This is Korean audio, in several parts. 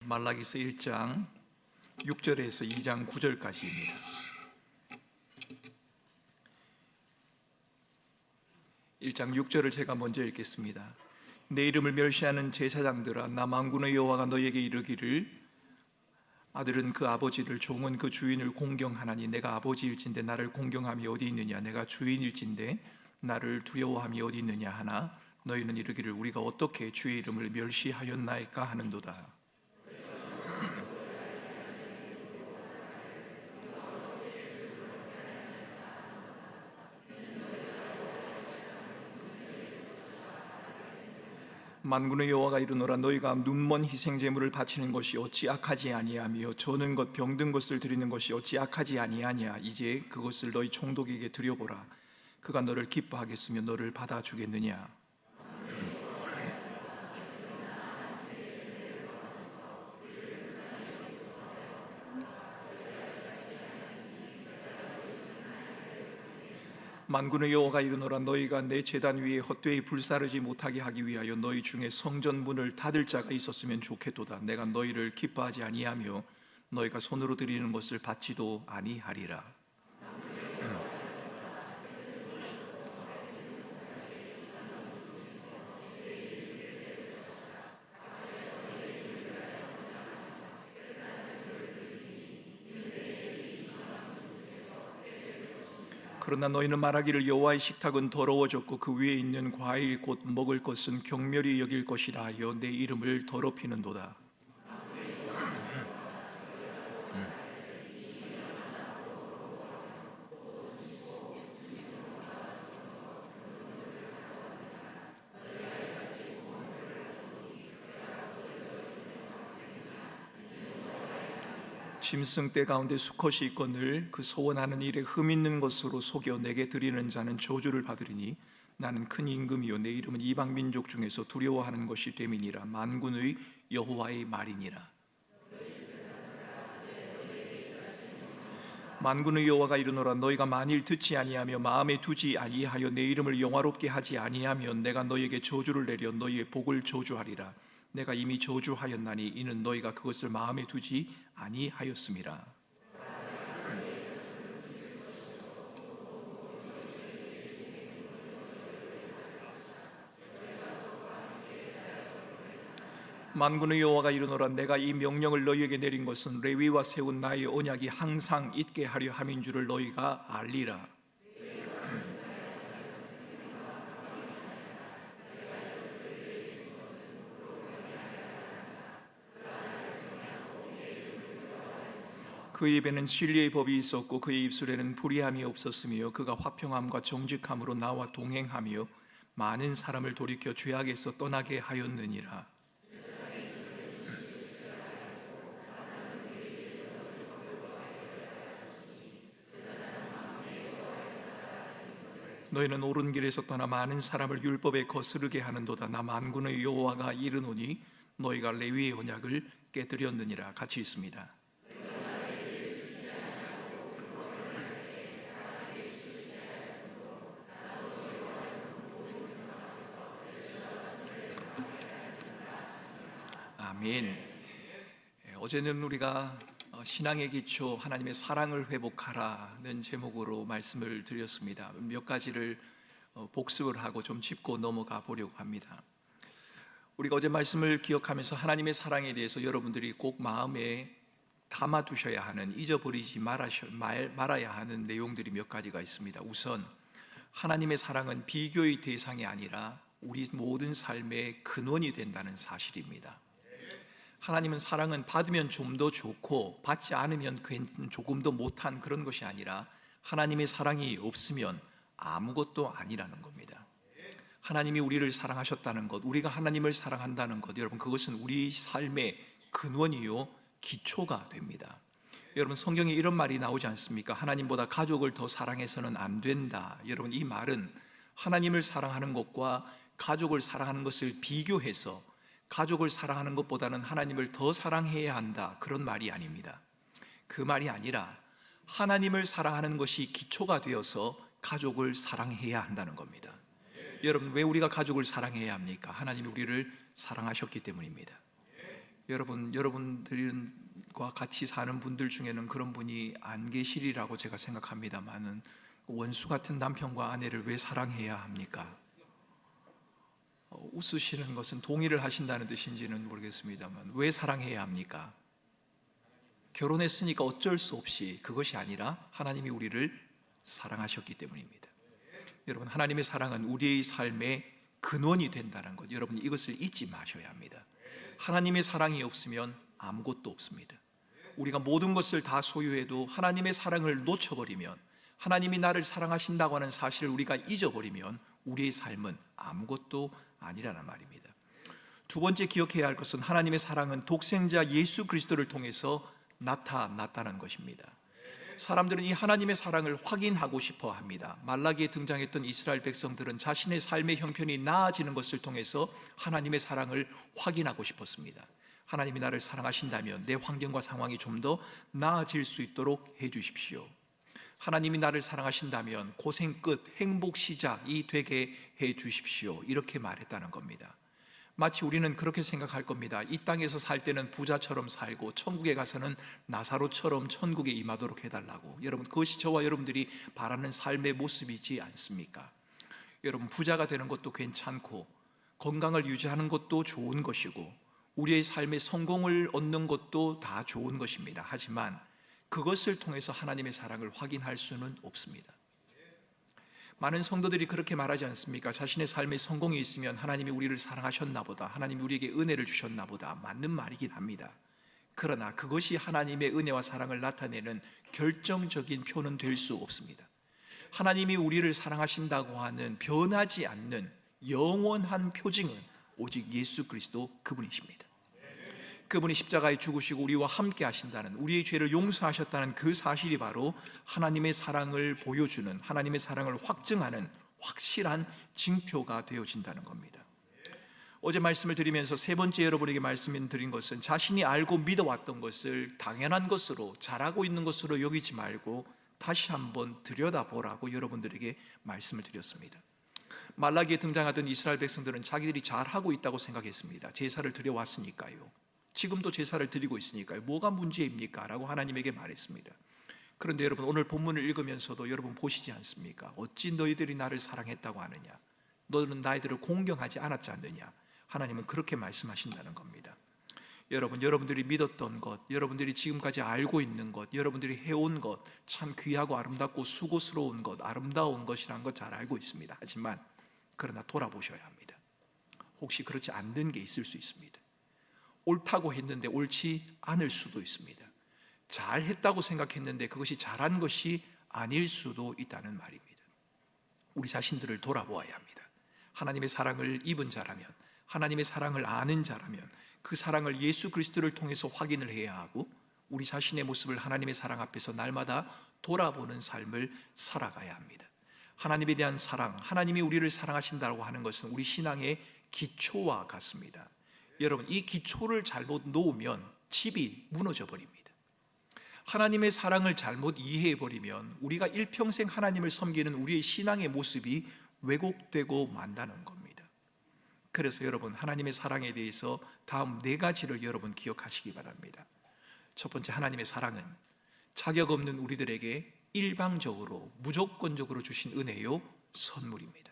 말라기서 1장 6절에서 2장 9절까지입니다. 1장 6절을 제가 먼저 읽겠습니다. 내 이름을 멸시하는 제사장들아, 나 만군의 여호와가 너에게 이르기를 아들은 그 아버지를, 종은 그 주인을 공경하나니 내가 아버지일진데 나를 공경함이 어디 있느냐, 내가 주인일진데 나를 두려워함이 어디 있느냐 하나 너희는 이르기를 우리가 어떻게 주의 이름을 멸시하였나이까 하는도다. 만군의 여호와가 이르노라, 너희가 눈먼 희생 제물을 바치는 것이 어찌 악하지 아니하며 저는 것 병든 것을 드리는 것이 어찌 악하지 아니하냐. 이제 그것을 너희 총독에게 드려보라. 그가 너를 기뻐하겠으며 너를 받아주겠느냐. 만군의 여호와가 이르노라, 너희가 내 제단 위에 헛되이 불사르지 못하게 하기 위하여 너희 중에 성전 문을 닫을 자가 있었으면 좋겠도다. 내가 너희를 기뻐하지 아니하며 너희가 손으로 드리는 것을 받지도 아니하리라. 그러나 너희는 말하기를 여호와의 식탁은 더러워졌고 그 위에 있는 과일 곧 먹을 것은 경멸히 여길 것이라 하여 내 이름을 더럽히는도다. 짐승 떼 가운데 수컷이 있거늘 그 소원하는 일에 흠 있는 것으로 속여 내게 드리는 자는 저주를 받으리니 나는 큰 임금이요 내 이름은 이방 민족 중에서 두려워하는 것이 됨이니라. 만군의 여호와의 말이니라. 만군의 여호와가 이르노라, 너희가 만일 듣지 아니하며 마음에 두지 아니하여 내 이름을 영화롭게 하지 아니하면 내가 너희에게 저주를 내려 너희의 복을 저주하리라. 내가 이미 저주하였나니 이는 너희가 그것을 마음에 두지 아니하였음이라. 만군의 여호와가 이르노라, 내가 이 명령을 너희에게 내린 것은 레위와 세운 나의 언약이 항상 있게 하려 함인 줄을 너희가 알리라. 그 입에는 진리의 법이 있었고 그의 입술에는 불의함이 없었으며 그가 화평함과 정직함으로 나와 동행하며 많은 사람을 돌이켜 죄악에서 떠나게 하였느니라. 너희는 옳은 길에서 떠나 많은 사람을 율법에 거스르게 하는도다. 나 만군의 여호와가 이르노니 너희가 레위의 언약을 깨뜨렸느니라. 같이 있습니다. 아멘. 어제는 우리가 신앙의 기초 하나님의 사랑을 회복하라는 제목으로 말씀을 드렸습니다. 몇 가지를 복습을 하고 좀 짚고 넘어가 보려고 합니다. 우리가 어제 말씀을 기억하면서 하나님의 사랑에 대해서 여러분들이 꼭 마음에 담아두셔야 하는, 잊어버리지 말아야 하는 내용들이 몇 가지가 있습니다. 우선 하나님의 사랑은 비교의 대상이 아니라 우리 모든 삶의 근원이 된다는 사실입니다. 하나님은 사랑은 받으면 좀 더 좋고 받지 않으면 조금 더 못한 그런 것이 아니라 하나님의 사랑이 없으면 아무것도 아니라는 겁니다. 하나님이 우리를 사랑하셨다는 것, 우리가 하나님을 사랑한다는 것, 여러분 그것은 우리 삶의 근원이요 기초가 됩니다. 여러분 성경에 이런 말이 나오지 않습니까? 하나님보다 가족을 더 사랑해서는 안 된다. 여러분 이 말은 하나님을 사랑하는 것과 가족을 사랑하는 것을 비교해서 가족을 사랑하는 것보다는 하나님을 더 사랑해야 한다, 그런 말이 아닙니다. 그 말이 아니라 하나님을 사랑하는 것이 기초가 되어서 가족을 사랑해야 한다는 겁니다. 여러분 왜 우리가 가족을 사랑해야 합니까? 하나님이 우리를 사랑하셨기 때문입니다. 여러분들과 같이 사는 분들 중에는 그런 분이 안 계시리라고 제가 생각합니다만은, 원수 같은 남편과 아내를 왜 사랑해야 합니까? 웃으시는 것은 동의를 하신다는 뜻인지는 모르겠습니다만, 왜 사랑해야 합니까? 결혼했으니까 어쩔 수 없이, 그것이 아니라 하나님이 우리를 사랑하셨기 때문입니다. 여러분, 하나님의 사랑은 우리의 삶의 근원이 된다는 것, 여러분 이것을 잊지 마셔야 합니다. 하나님의 사랑이 없으면 아무것도 없습니다. 우리가 모든 것을 다 소유해도 하나님의 사랑을 놓쳐버리면, 하나님이 나를 사랑하신다고 하는 사실을 우리가 잊어버리면 우리의 삶은 아무것도 아니라는 말입니다. 두 번째 기억해야 할 것은, 하나님의 사랑은 독생자 예수 그리스도를 통해서 나타났다는 것입니다. 사람들은 이 하나님의 사랑을 확인하고 싶어 합니다. 말라기에 등장했던 이스라엘 백성들은 자신의 삶의 형편이 나아지는 것을 통해서 하나님의 사랑을 확인하고 싶었습니다. 하나님이 나를 사랑하신다면 내 환경과 상황이 좀 더 나아질 수 있도록 해 주십시오. 하나님이 나를 사랑하신다면 고생 끝 행복 시작이 되게 해 주십시오. 이렇게 말했다는 겁니다. 마치 우리는 그렇게 생각할 겁니다. 이 땅에서 살 때는 부자처럼 살고 천국에 가서는 나사로처럼 천국에 임하도록 해달라고. 여러분, 그것이 저와 여러분들이 바라는 삶의 모습이지 않습니까? 여러분, 부자가 되는 것도 괜찮고 건강을 유지하는 것도 좋은 것이고 우리의 삶의 성공을 얻는 것도 다 좋은 것입니다. 하지만 그것을 통해서 하나님의 사랑을 확인할 수는 없습니다. 많은 성도들이 그렇게 말하지 않습니까? 자신의 삶에 성공이 있으면 하나님이 우리를 사랑하셨나 보다, 하나님이 우리에게 은혜를 주셨나 보다. 맞는 말이긴 합니다. 그러나 그것이 하나님의 은혜와 사랑을 나타내는 결정적인 표는 될 수 없습니다. 하나님이 우리를 사랑하신다고 하는 변하지 않는 영원한 표징은 오직 예수 그리스도 그분이십니다. 그분이 십자가에 죽으시고 우리와 함께 하신다는, 우리의 죄를 용서하셨다는 그 사실이 바로 하나님의 사랑을 보여주는, 하나님의 사랑을 확증하는 확실한 징표가 되어진다는 겁니다. 어제 말씀을 드리면서 세 번째 여러분에게 말씀드린 것은, 자신이 알고 믿어왔던 것을 당연한 것으로, 잘하고 있는 것으로 여기지 말고 다시 한번 들여다보라고 여러분들에게 말씀을 드렸습니다. 말라기에 등장하던 이스라엘 백성들은 자기들이 잘하고 있다고 생각했습니다. 제사를 드려왔으니까요, 지금도 제사를 드리고 있으니까요, 뭐가 문제입니까? 라고 하나님에게 말했습니다. 그런데 여러분, 오늘 본문을 읽으면서도 여러분 보시지 않습니까? 어찌 너희들이 나를 사랑했다고 하느냐? 너는 나희들을 공경하지 않았지 않느냐? 하나님은 그렇게 말씀하신다는 겁니다. 여러분, 여러분들이 믿었던 것, 여러분들이 지금까지 알고 있는 것, 여러분들이 해온 것, 참 귀하고 아름답고 수고스러운 것, 아름다운 것이라는 것 잘 알고 있습니다. 하지만 그러나 돌아보셔야 합니다. 혹시 그렇지 않는 게 있을 수 있습니다. 옳다고 했는데 옳지 않을 수도 있습니다. 잘했다고 생각했는데 그것이 잘한 것이 아닐 수도 있다는 말입니다. 우리 자신들을 돌아보아야 합니다. 하나님의 사랑을 입은 자라면, 하나님의 사랑을 아는 자라면 그 사랑을 예수 그리스도를 통해서 확인을 해야 하고, 우리 자신의 모습을 하나님의 사랑 앞에서 날마다 돌아보는 삶을 살아가야 합니다. 하나님에 대한 사랑, 하나님이 우리를 사랑하신다고 하는 것은 우리 신앙의 기초와 같습니다. 여러분, 이 기초를 잘못 놓으면 집이 무너져 버립니다. 하나님의 사랑을 잘못 이해해 버리면 우리가 일평생 하나님을 섬기는 우리의 신앙의 모습이 왜곡되고 만다는 겁니다. 그래서 여러분, 하나님의 사랑에 대해서 다음 네 가지를 여러분 기억하시기 바랍니다. 첫 번째, 하나님의 사랑은 자격 없는 우리들에게 일방적으로, 무조건적으로 주신 은혜요, 선물입니다.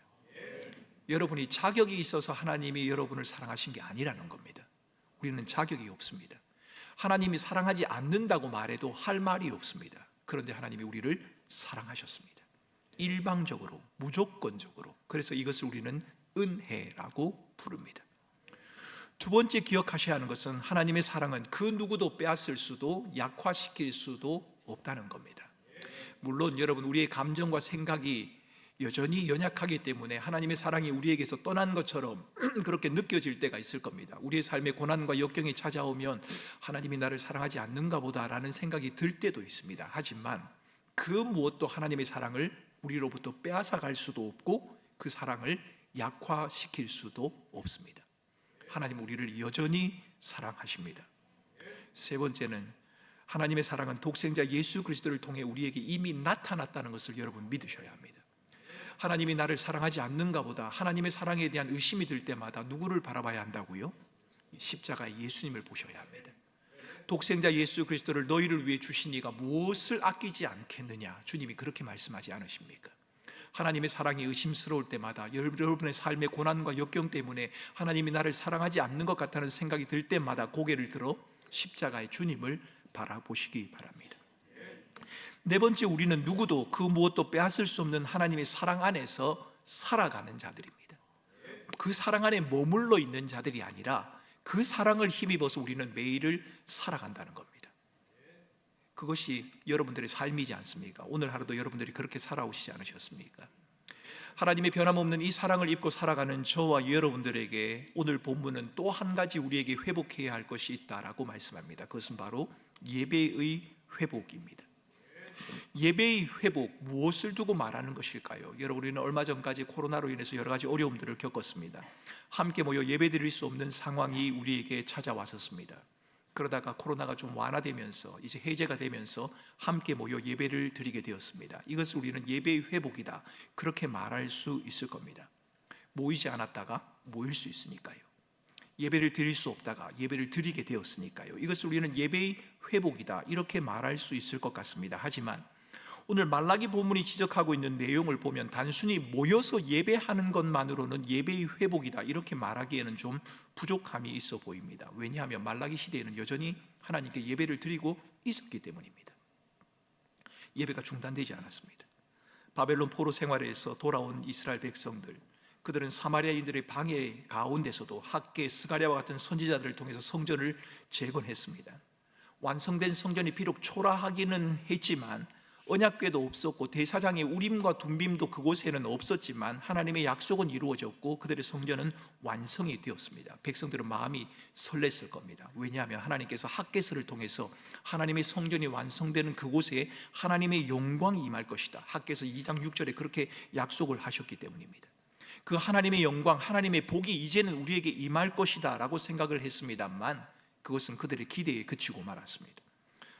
여러분이 자격이 있어서 하나님이 여러분을 사랑하신 게 아니라는 겁니다. 우리는 자격이 없습니다. 하나님이 사랑하지 않는다고 말해도 할 말이 없습니다. 그런데 하나님이 우리를 사랑하셨습니다. 일방적으로, 무조건적으로. 그래서 이것을 우리는 은혜라고 부릅니다. 두 번째 기억하셔야 하는 것은, 하나님의 사랑은 그 누구도 빼앗을 수도 약화시킬 수도 없다는 겁니다. 물론 여러분, 우리의 감정과 생각이 여전히 연약하기 때문에 하나님의 사랑이 우리에게서 떠난 것처럼 그렇게 느껴질 때가 있을 겁니다. 우리의 삶에 고난과 역경이 찾아오면 하나님이 나를 사랑하지 않는가 보다라는 생각이 들 때도 있습니다. 하지만 그 무엇도 하나님의 사랑을 우리로부터 빼앗아 갈 수도 없고 그 사랑을 약화시킬 수도 없습니다. 하나님 우리를 여전히 사랑하십니다. 세 번째는, 하나님의 사랑은 독생자 예수 그리스도를 통해 우리에게 이미 나타났다는 것을 여러분 믿으셔야 합니다. 하나님이 나를 사랑하지 않는가 보다, 하나님의 사랑에 대한 의심이 들 때마다 누구를 바라봐야 한다고요? 십자가의 예수님을 보셔야 합니다. 독생자 예수 그리스도를 너희를 위해 주신 이가 무엇을 아끼지 않겠느냐, 주님이 그렇게 말씀하지 않으십니까? 하나님의 사랑이 의심스러울 때마다, 여러분의 삶의 고난과 역경 때문에 하나님이 나를 사랑하지 않는 것 같다는 생각이 들 때마다 고개를 들어 십자가의 주님을 바라보시기 바랍니다. 네 번째, 우리는 누구도 그 무엇도 빼앗을 수 없는 하나님의 사랑 안에서 살아가는 자들입니다. 그 사랑 안에 머물러 있는 자들이 아니라 그 사랑을 힘입어서 우리는 매일을 살아간다는 겁니다. 그것이 여러분들의 삶이지 않습니까? 오늘 하루도 여러분들이 그렇게 살아오시지 않으셨습니까? 하나님의 변함없는 이 사랑을 입고 살아가는 저와 여러분들에게 오늘 본문은 또 한 가지 우리에게 회복해야 할 것이 있다라고 말씀합니다. 그것은 바로 예배의 회복입니다. 예배의 회복, 무엇을 두고 말하는 것일까요? 여러분, 우리는 얼마 전까지 코로나로 인해서 여러 가지 어려움들을 겪었습니다. 함께 모여 예배 드릴 수 없는 상황이 우리에게 찾아왔었습니다. 그러다가 코로나가 좀 완화되면서, 이제 해제가 되면서 함께 모여 예배를 드리게 되었습니다. 이것을 우리는 예배의 회복이다, 그렇게 말할 수 있을 겁니다. 모이지 않았다가 모일 수 있으니까요. 예배를 드릴 수 없다가 예배를 드리게 되었으니까요. 이것을 우리는 예배의 회복이다, 이렇게 말할 수 있을 것 같습니다. 하지만 오늘 말라기 본문이 지적하고 있는 내용을 보면 단순히 모여서 예배하는 것만으로는 예배의 회복이다, 이렇게 말하기에는 좀 부족함이 있어 보입니다. 왜냐하면 말라기 시대에는 여전히 하나님께 예배를 드리고 있었기 때문입니다. 예배가 중단되지 않았습니다. 바벨론 포로 생활에서 돌아온 이스라엘 백성들, 그들은 사마리아인들의 방해 가운데서도 학개, 스가랴와 같은 선지자들을 통해서 성전을 재건했습니다. 완성된 성전이 비록 초라하기는 했지만 언약궤도 없었고 대사장의 우림과 둠빔도 그곳에는 없었지만 하나님의 약속은 이루어졌고 그들의 성전은 완성이 되었습니다. 백성들은 마음이 설렜을 겁니다. 왜냐하면 하나님께서 학개서를 통해서 하나님의 성전이 완성되는 그곳에 하나님의 영광이 임할 것이다, 학개서 2장 6절에 그렇게 약속을 하셨기 때문입니다. 그 하나님의 영광, 하나님의 복이 이제는 우리에게 임할 것이다 라고 생각을 했습니다만 그것은 그들의 기대에 그치고 말았습니다.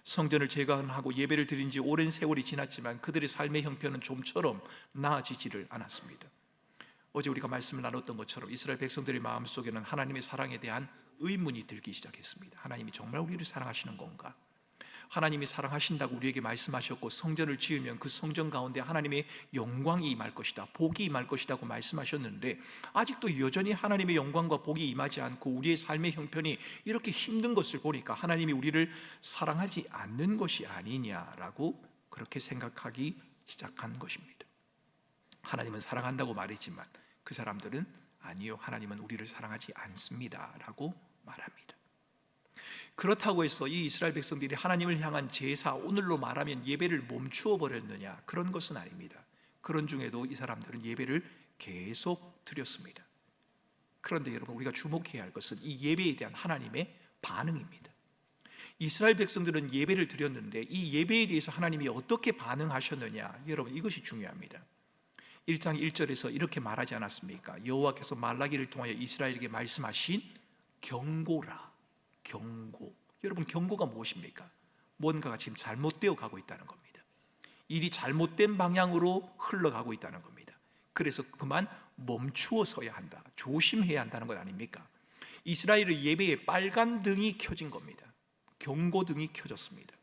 성전을 재건하고 예배를 드린 지 오랜 세월이 지났지만 그들의 삶의 형편은 좀처럼 나아지지를 않았습니다. 어제 우리가 말씀을 나눴던 것처럼 이스라엘 백성들의 마음속에는 하나님의 사랑에 대한 의문이 들기 시작했습니다. 하나님이 정말 우리를 사랑하시는 건가? 하나님이 사랑하신다고 우리에게 말씀하셨고 성전을 지으면 그 성전 가운데 하나님의 영광이 임할 것이다, 복이 임할 것이라고 말씀하셨는데 아직도 여전히 하나님의 영광과 복이 임하지 않고 우리의 삶의 형편이 이렇게 힘든 것을 보니까 하나님이 우리를 사랑하지 않는 것이 아니냐라고 그렇게 생각하기 시작한 것입니다. 하나님은 사랑한다고 말했지만 그 사람들은 아니요, 하나님은 우리를 사랑하지 않습니다 라고 말합니다. 그렇다고 해서 이 이스라엘 백성들이 하나님을 향한 제사, 오늘로 말하면 예배를 멈추어 버렸느냐? 그런 것은 아닙니다. 그런 중에도 이 사람들은 예배를 계속 드렸습니다. 그런데 여러분, 우리가 주목해야 할 것은 이 예배에 대한 하나님의 반응입니다. 이스라엘 백성들은 예배를 드렸는데 이 예배에 대해서 하나님이 어떻게 반응하셨느냐? 여러분, 이것이 중요합니다. 1장 1절에서 이렇게 말하지 않았습니까? 여호와께서 말라기를 통하여 이스라엘에게 말씀하신 경고라. 경고. 여러분, 경고가 무엇입니까? 뭔가가 지금 잘못되어 가고 있다는 겁니다. 일이 잘못된 방향으로 흘러가고 있다는 겁니다. 그래서 그만 멈추어서야 한다, 조심해야 한다는 것 아닙니까? 이스라엘의 예배에 빨간 등이 켜진 겁니다. 경고등이 켜졌습니다.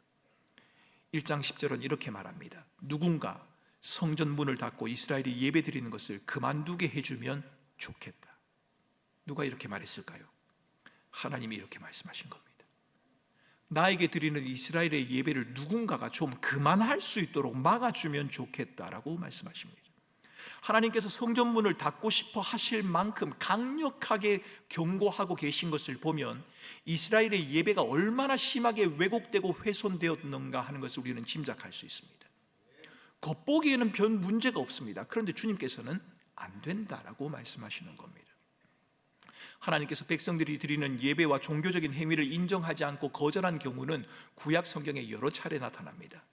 1장 10절은 이렇게 말합니다. 누군가 성전 문을 닫고 이스라엘이 예배 드리는 것을 그만두게 해주면 좋겠다. 누가 이렇게 말했을까요? 하나님이 이렇게 말씀하신 겁니다. 나에게 드리는 이스라엘의 예배를 누군가가 좀 그만할 수 있도록 막아주면 좋겠다라고 말씀하십니다. 하나님께서 성전문을 닫고 싶어 하실 만큼 강력하게 경고하고 계신 것을 보면 이스라엘의 예배가 얼마나 심하게 왜곡되고 훼손되었는가 하는 것을 우리는 짐작할 수 있습니다. 겉보기에는 별 문제가 없습니다. 그런데 주님께서는 안 된다라고 말씀하시는 겁니다. 하나님께서 백성들이 드리는 예배와 종교적인 행위를 인정하지 않고 거절한 경우는 구약 성경에 여러 차례 나타납니다.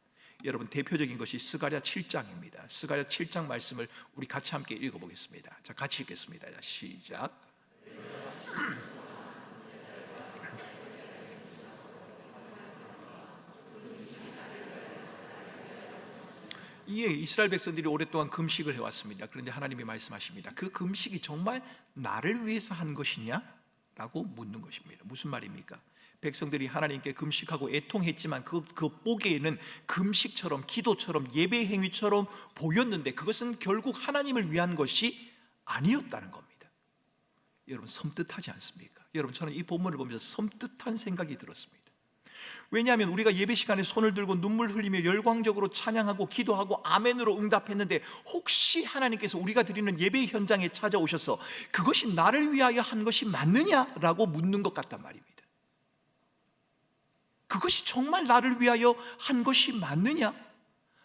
여러분, 대표적인 것이 스가랴 7장입니다. 스가랴 7장 말씀을 우리 같이 함께 읽어보겠습니다. 자, 같이 읽겠습니다. 시작. 예, 이스라엘 백성들이 오랫동안 금식을 해왔습니다. 그런데 하나님이 말씀하십니다. 그 금식이 정말 나를 위해서 한 것이냐? 라고 묻는 것입니다. 무슨 말입니까? 백성들이 하나님께 금식하고 애통했지만 그 보기에는 금식처럼 기도처럼 예배 행위처럼 보였는데 그것은 결국 하나님을 위한 것이 아니었다는 겁니다. 여러분, 섬뜩하지 않습니까? 여러분, 저는 이 본문을 보면서 섬뜩한 생각이 들었습니다. 왜냐하면 우리가 예배 시간에 손을 들고 눈물 흘리며 열광적으로 찬양하고 기도하고 아멘으로 응답했는데 혹시 하나님께서 우리가 드리는 예배 현장에 찾아오셔서 그것이 나를 위하여 한 것이 맞느냐라고 묻는 것 같단 말입니다. 그것이 정말 나를 위하여 한 것이 맞느냐?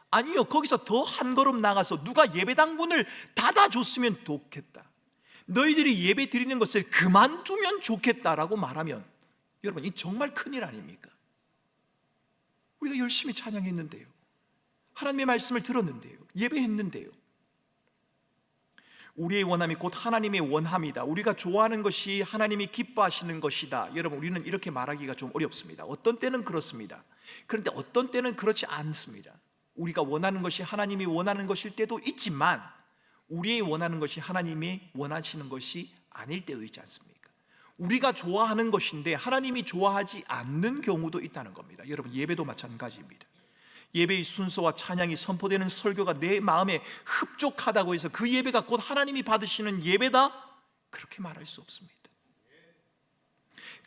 아니요, 거기서 더 한 걸음 나가서 누가 예배당 문을 닫아줬으면 좋겠다, 너희들이 예배 드리는 것을 그만두면 좋겠다라고 말하면 여러분, 이 정말 큰일 아닙니까? 우리가 열심히 찬양했는데요, 하나님의 말씀을 들었는데요, 예배했는데요, 우리의 원함이 곧 하나님의 원함이다, 우리가 좋아하는 것이 하나님이 기뻐하시는 것이다. 여러분, 우리는 이렇게 말하기가 좀 어렵습니다. 어떤 때는 그렇습니다. 그런데 어떤 때는 그렇지 않습니다. 우리가 원하는 것이 하나님이 원하는 것일 때도 있지만 우리의 원하는 것이 하나님이 원하시는 것이 아닐 때도 있지 않습니까? 우리가 좋아하는 것인데 하나님이 좋아하지 않는 경우도 있다는 겁니다. 여러분, 예배도 마찬가지입니다. 예배의 순서와 찬양이 선포되는 설교가 내 마음에 흡족하다고 해서 그 예배가 곧 하나님이 받으시는 예배다, 그렇게 말할 수 없습니다.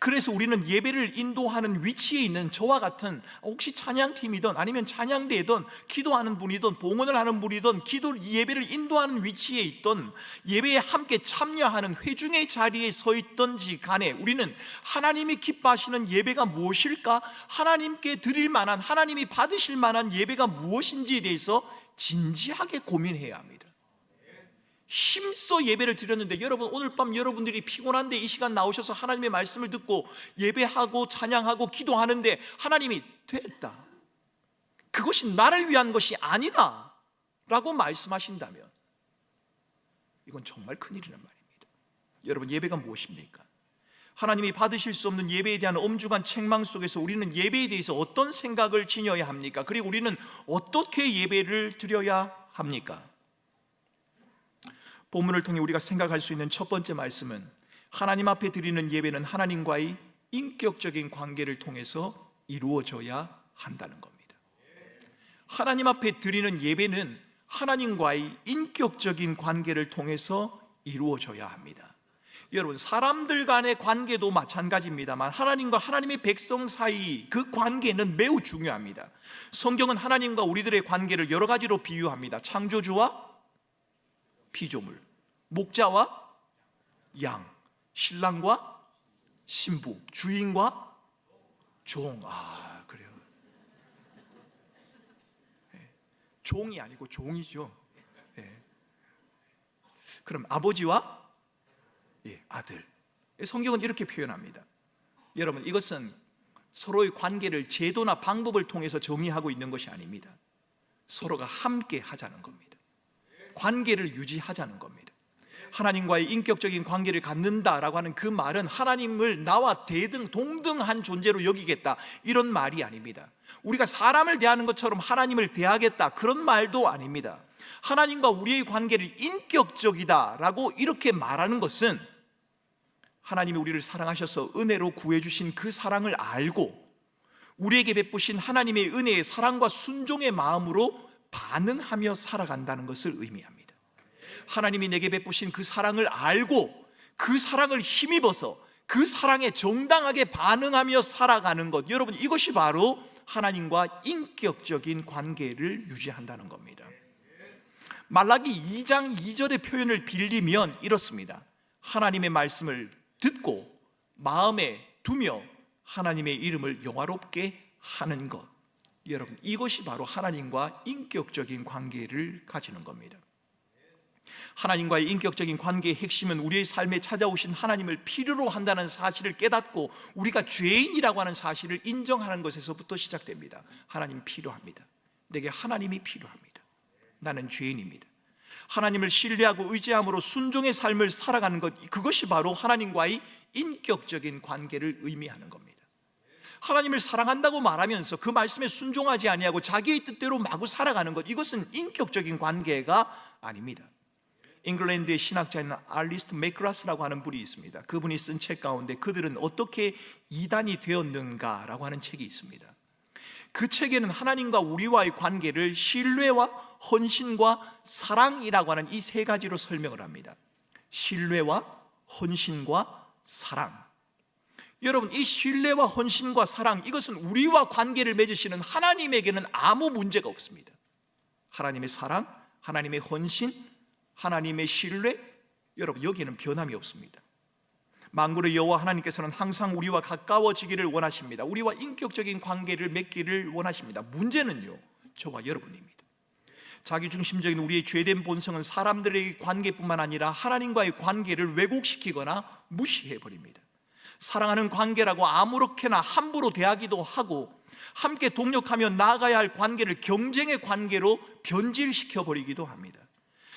그래서 우리는 예배를 인도하는 위치에 있는 저와 같은, 혹시 찬양팀이든 아니면 찬양대든 기도하는 분이든 봉헌을 하는 분이든 기도 예배를 인도하는 위치에 있던 예배에 함께 참여하는 회중의 자리에 서 있던지 간에 우리는 하나님이 기뻐하시는 예배가 무엇일까? 하나님께 드릴 만한, 하나님이 받으실 만한 예배가 무엇인지에 대해서 진지하게 고민해야 합니다. 힘써 예배를 드렸는데 여러분, 오늘 밤 여러분들이 피곤한데 이 시간 나오셔서 하나님의 말씀을 듣고 예배하고 찬양하고 기도하는데 하나님이 됐다, 그것이 나를 위한 것이 아니다 라고 말씀하신다면 이건 정말 큰일이란 말입니다. 여러분, 예배가 무엇입니까? 하나님이 받으실 수 없는 예배에 대한 엄중한 책망 속에서 우리는 예배에 대해서 어떤 생각을 지녀야 합니까? 그리고 우리는 어떻게 예배를 드려야 합니까? 본문을 통해 우리가 생각할 수 있는 첫 번째 말씀은 하나님 앞에 드리는 예배는 하나님과의 인격적인 관계를 통해서 이루어져야 한다는 겁니다. 하나님 앞에 드리는 예배는 하나님과의 인격적인 관계를 통해서 이루어져야 합니다. 여러분, 사람들 간의 관계도 마찬가지입니다만 하나님과 하나님의 백성 사이 그 관계는 매우 중요합니다. 성경은 하나님과 우리들의 관계를 여러 가지로 비유합니다. 창조주와 피조물, 목자와 양, 신랑과 신부, 주인과 종. 그래요. 종이 아니고 종이죠. 그럼 아버지와 아들. 성경은 이렇게 표현합니다. 여러분, 이것은 서로의 관계를 제도나 방법을 통해서 정의하고 있는 것이 아닙니다. 서로가 함께 하자는 겁니다. 관계를 유지하자는 겁니다. 하나님과의 인격적인 관계를 갖는다라고 하는 그 말은 하나님을 나와 동등한 존재로 여기겠다, 이런 말이 아닙니다. 우리가 사람을 대하는 것처럼 하나님을 대하겠다, 그런 말도 아닙니다. 하나님과 우리의 관계를 인격적이다라고 이렇게 말하는 것은 하나님이 우리를 사랑하셔서 은혜로 구해주신 그 사랑을 알고 우리에게 베푸신 하나님의 은혜의 사랑과 순종의 마음으로 반응하며 살아간다는 것을 의미합니다. 하나님이 내게 베푸신 그 사랑을 알고 그 사랑을 힘입어서 그 사랑에 정당하게 반응하며 살아가는 것, 여러분, 이것이 바로 하나님과 인격적인 관계를 유지한다는 겁니다. 말라기 2장 2절의 표현을 빌리면 이렇습니다. 하나님의 말씀을 듣고 마음에 두며 하나님의 이름을 영화롭게 하는 것, 여러분, 이것이 바로 하나님과 인격적인 관계를 가지는 겁니다. 하나님과의 인격적인 관계의 핵심은 우리의 삶에 찾아오신 하나님을 필요로 한다는 사실을 깨닫고 우리가 죄인이라고 하는 사실을 인정하는 것에서부터 시작됩니다. 하나님 필요합니다. 내게 하나님이 필요합니다. 나는 죄인입니다. 하나님을 신뢰하고 의지함으로 순종의 삶을 살아가는 것, 그것이 바로 하나님과의 인격적인 관계를 의미하는 겁니다. 하나님을 사랑한다고 말하면서 그 말씀에 순종하지 아니하고 자기의 뜻대로 마구 살아가는 것, 이것은 인격적인 관계가 아닙니다. 잉글랜드의 신학자인 알리스트 맥그라스라고 하는 분이 있습니다. 그분이 쓴 책 가운데 그들은 어떻게 이단이 되었는가라고 하는 책이 있습니다. 그 책에는 하나님과 우리와의 관계를 신뢰와 헌신과 사랑이라고 하는 이 세 가지로 설명을 합니다. 신뢰와 헌신과 사랑. 여러분, 이 신뢰와 헌신과 사랑, 이것은 우리와 관계를 맺으시는 하나님에게는 아무 문제가 없습니다. 하나님의 사랑, 하나님의 헌신, 하나님의 신뢰, 여러분 여기에는 변함이 없습니다. 만군의 여호와 하나님께서는 항상 우리와 가까워지기를 원하십니다. 우리와 인격적인 관계를 맺기를 원하십니다. 문제는요, 저와 여러분입니다. 자기중심적인 우리의 죄된 본성은 사람들의 관계뿐만 아니라 하나님과의 관계를 왜곡시키거나 무시해버립니다. 사랑하는 관계라고 아무렇게나 함부로 대하기도 하고, 함께 동력하며 나아가야 할 관계를 경쟁의 관계로 변질시켜버리기도 합니다.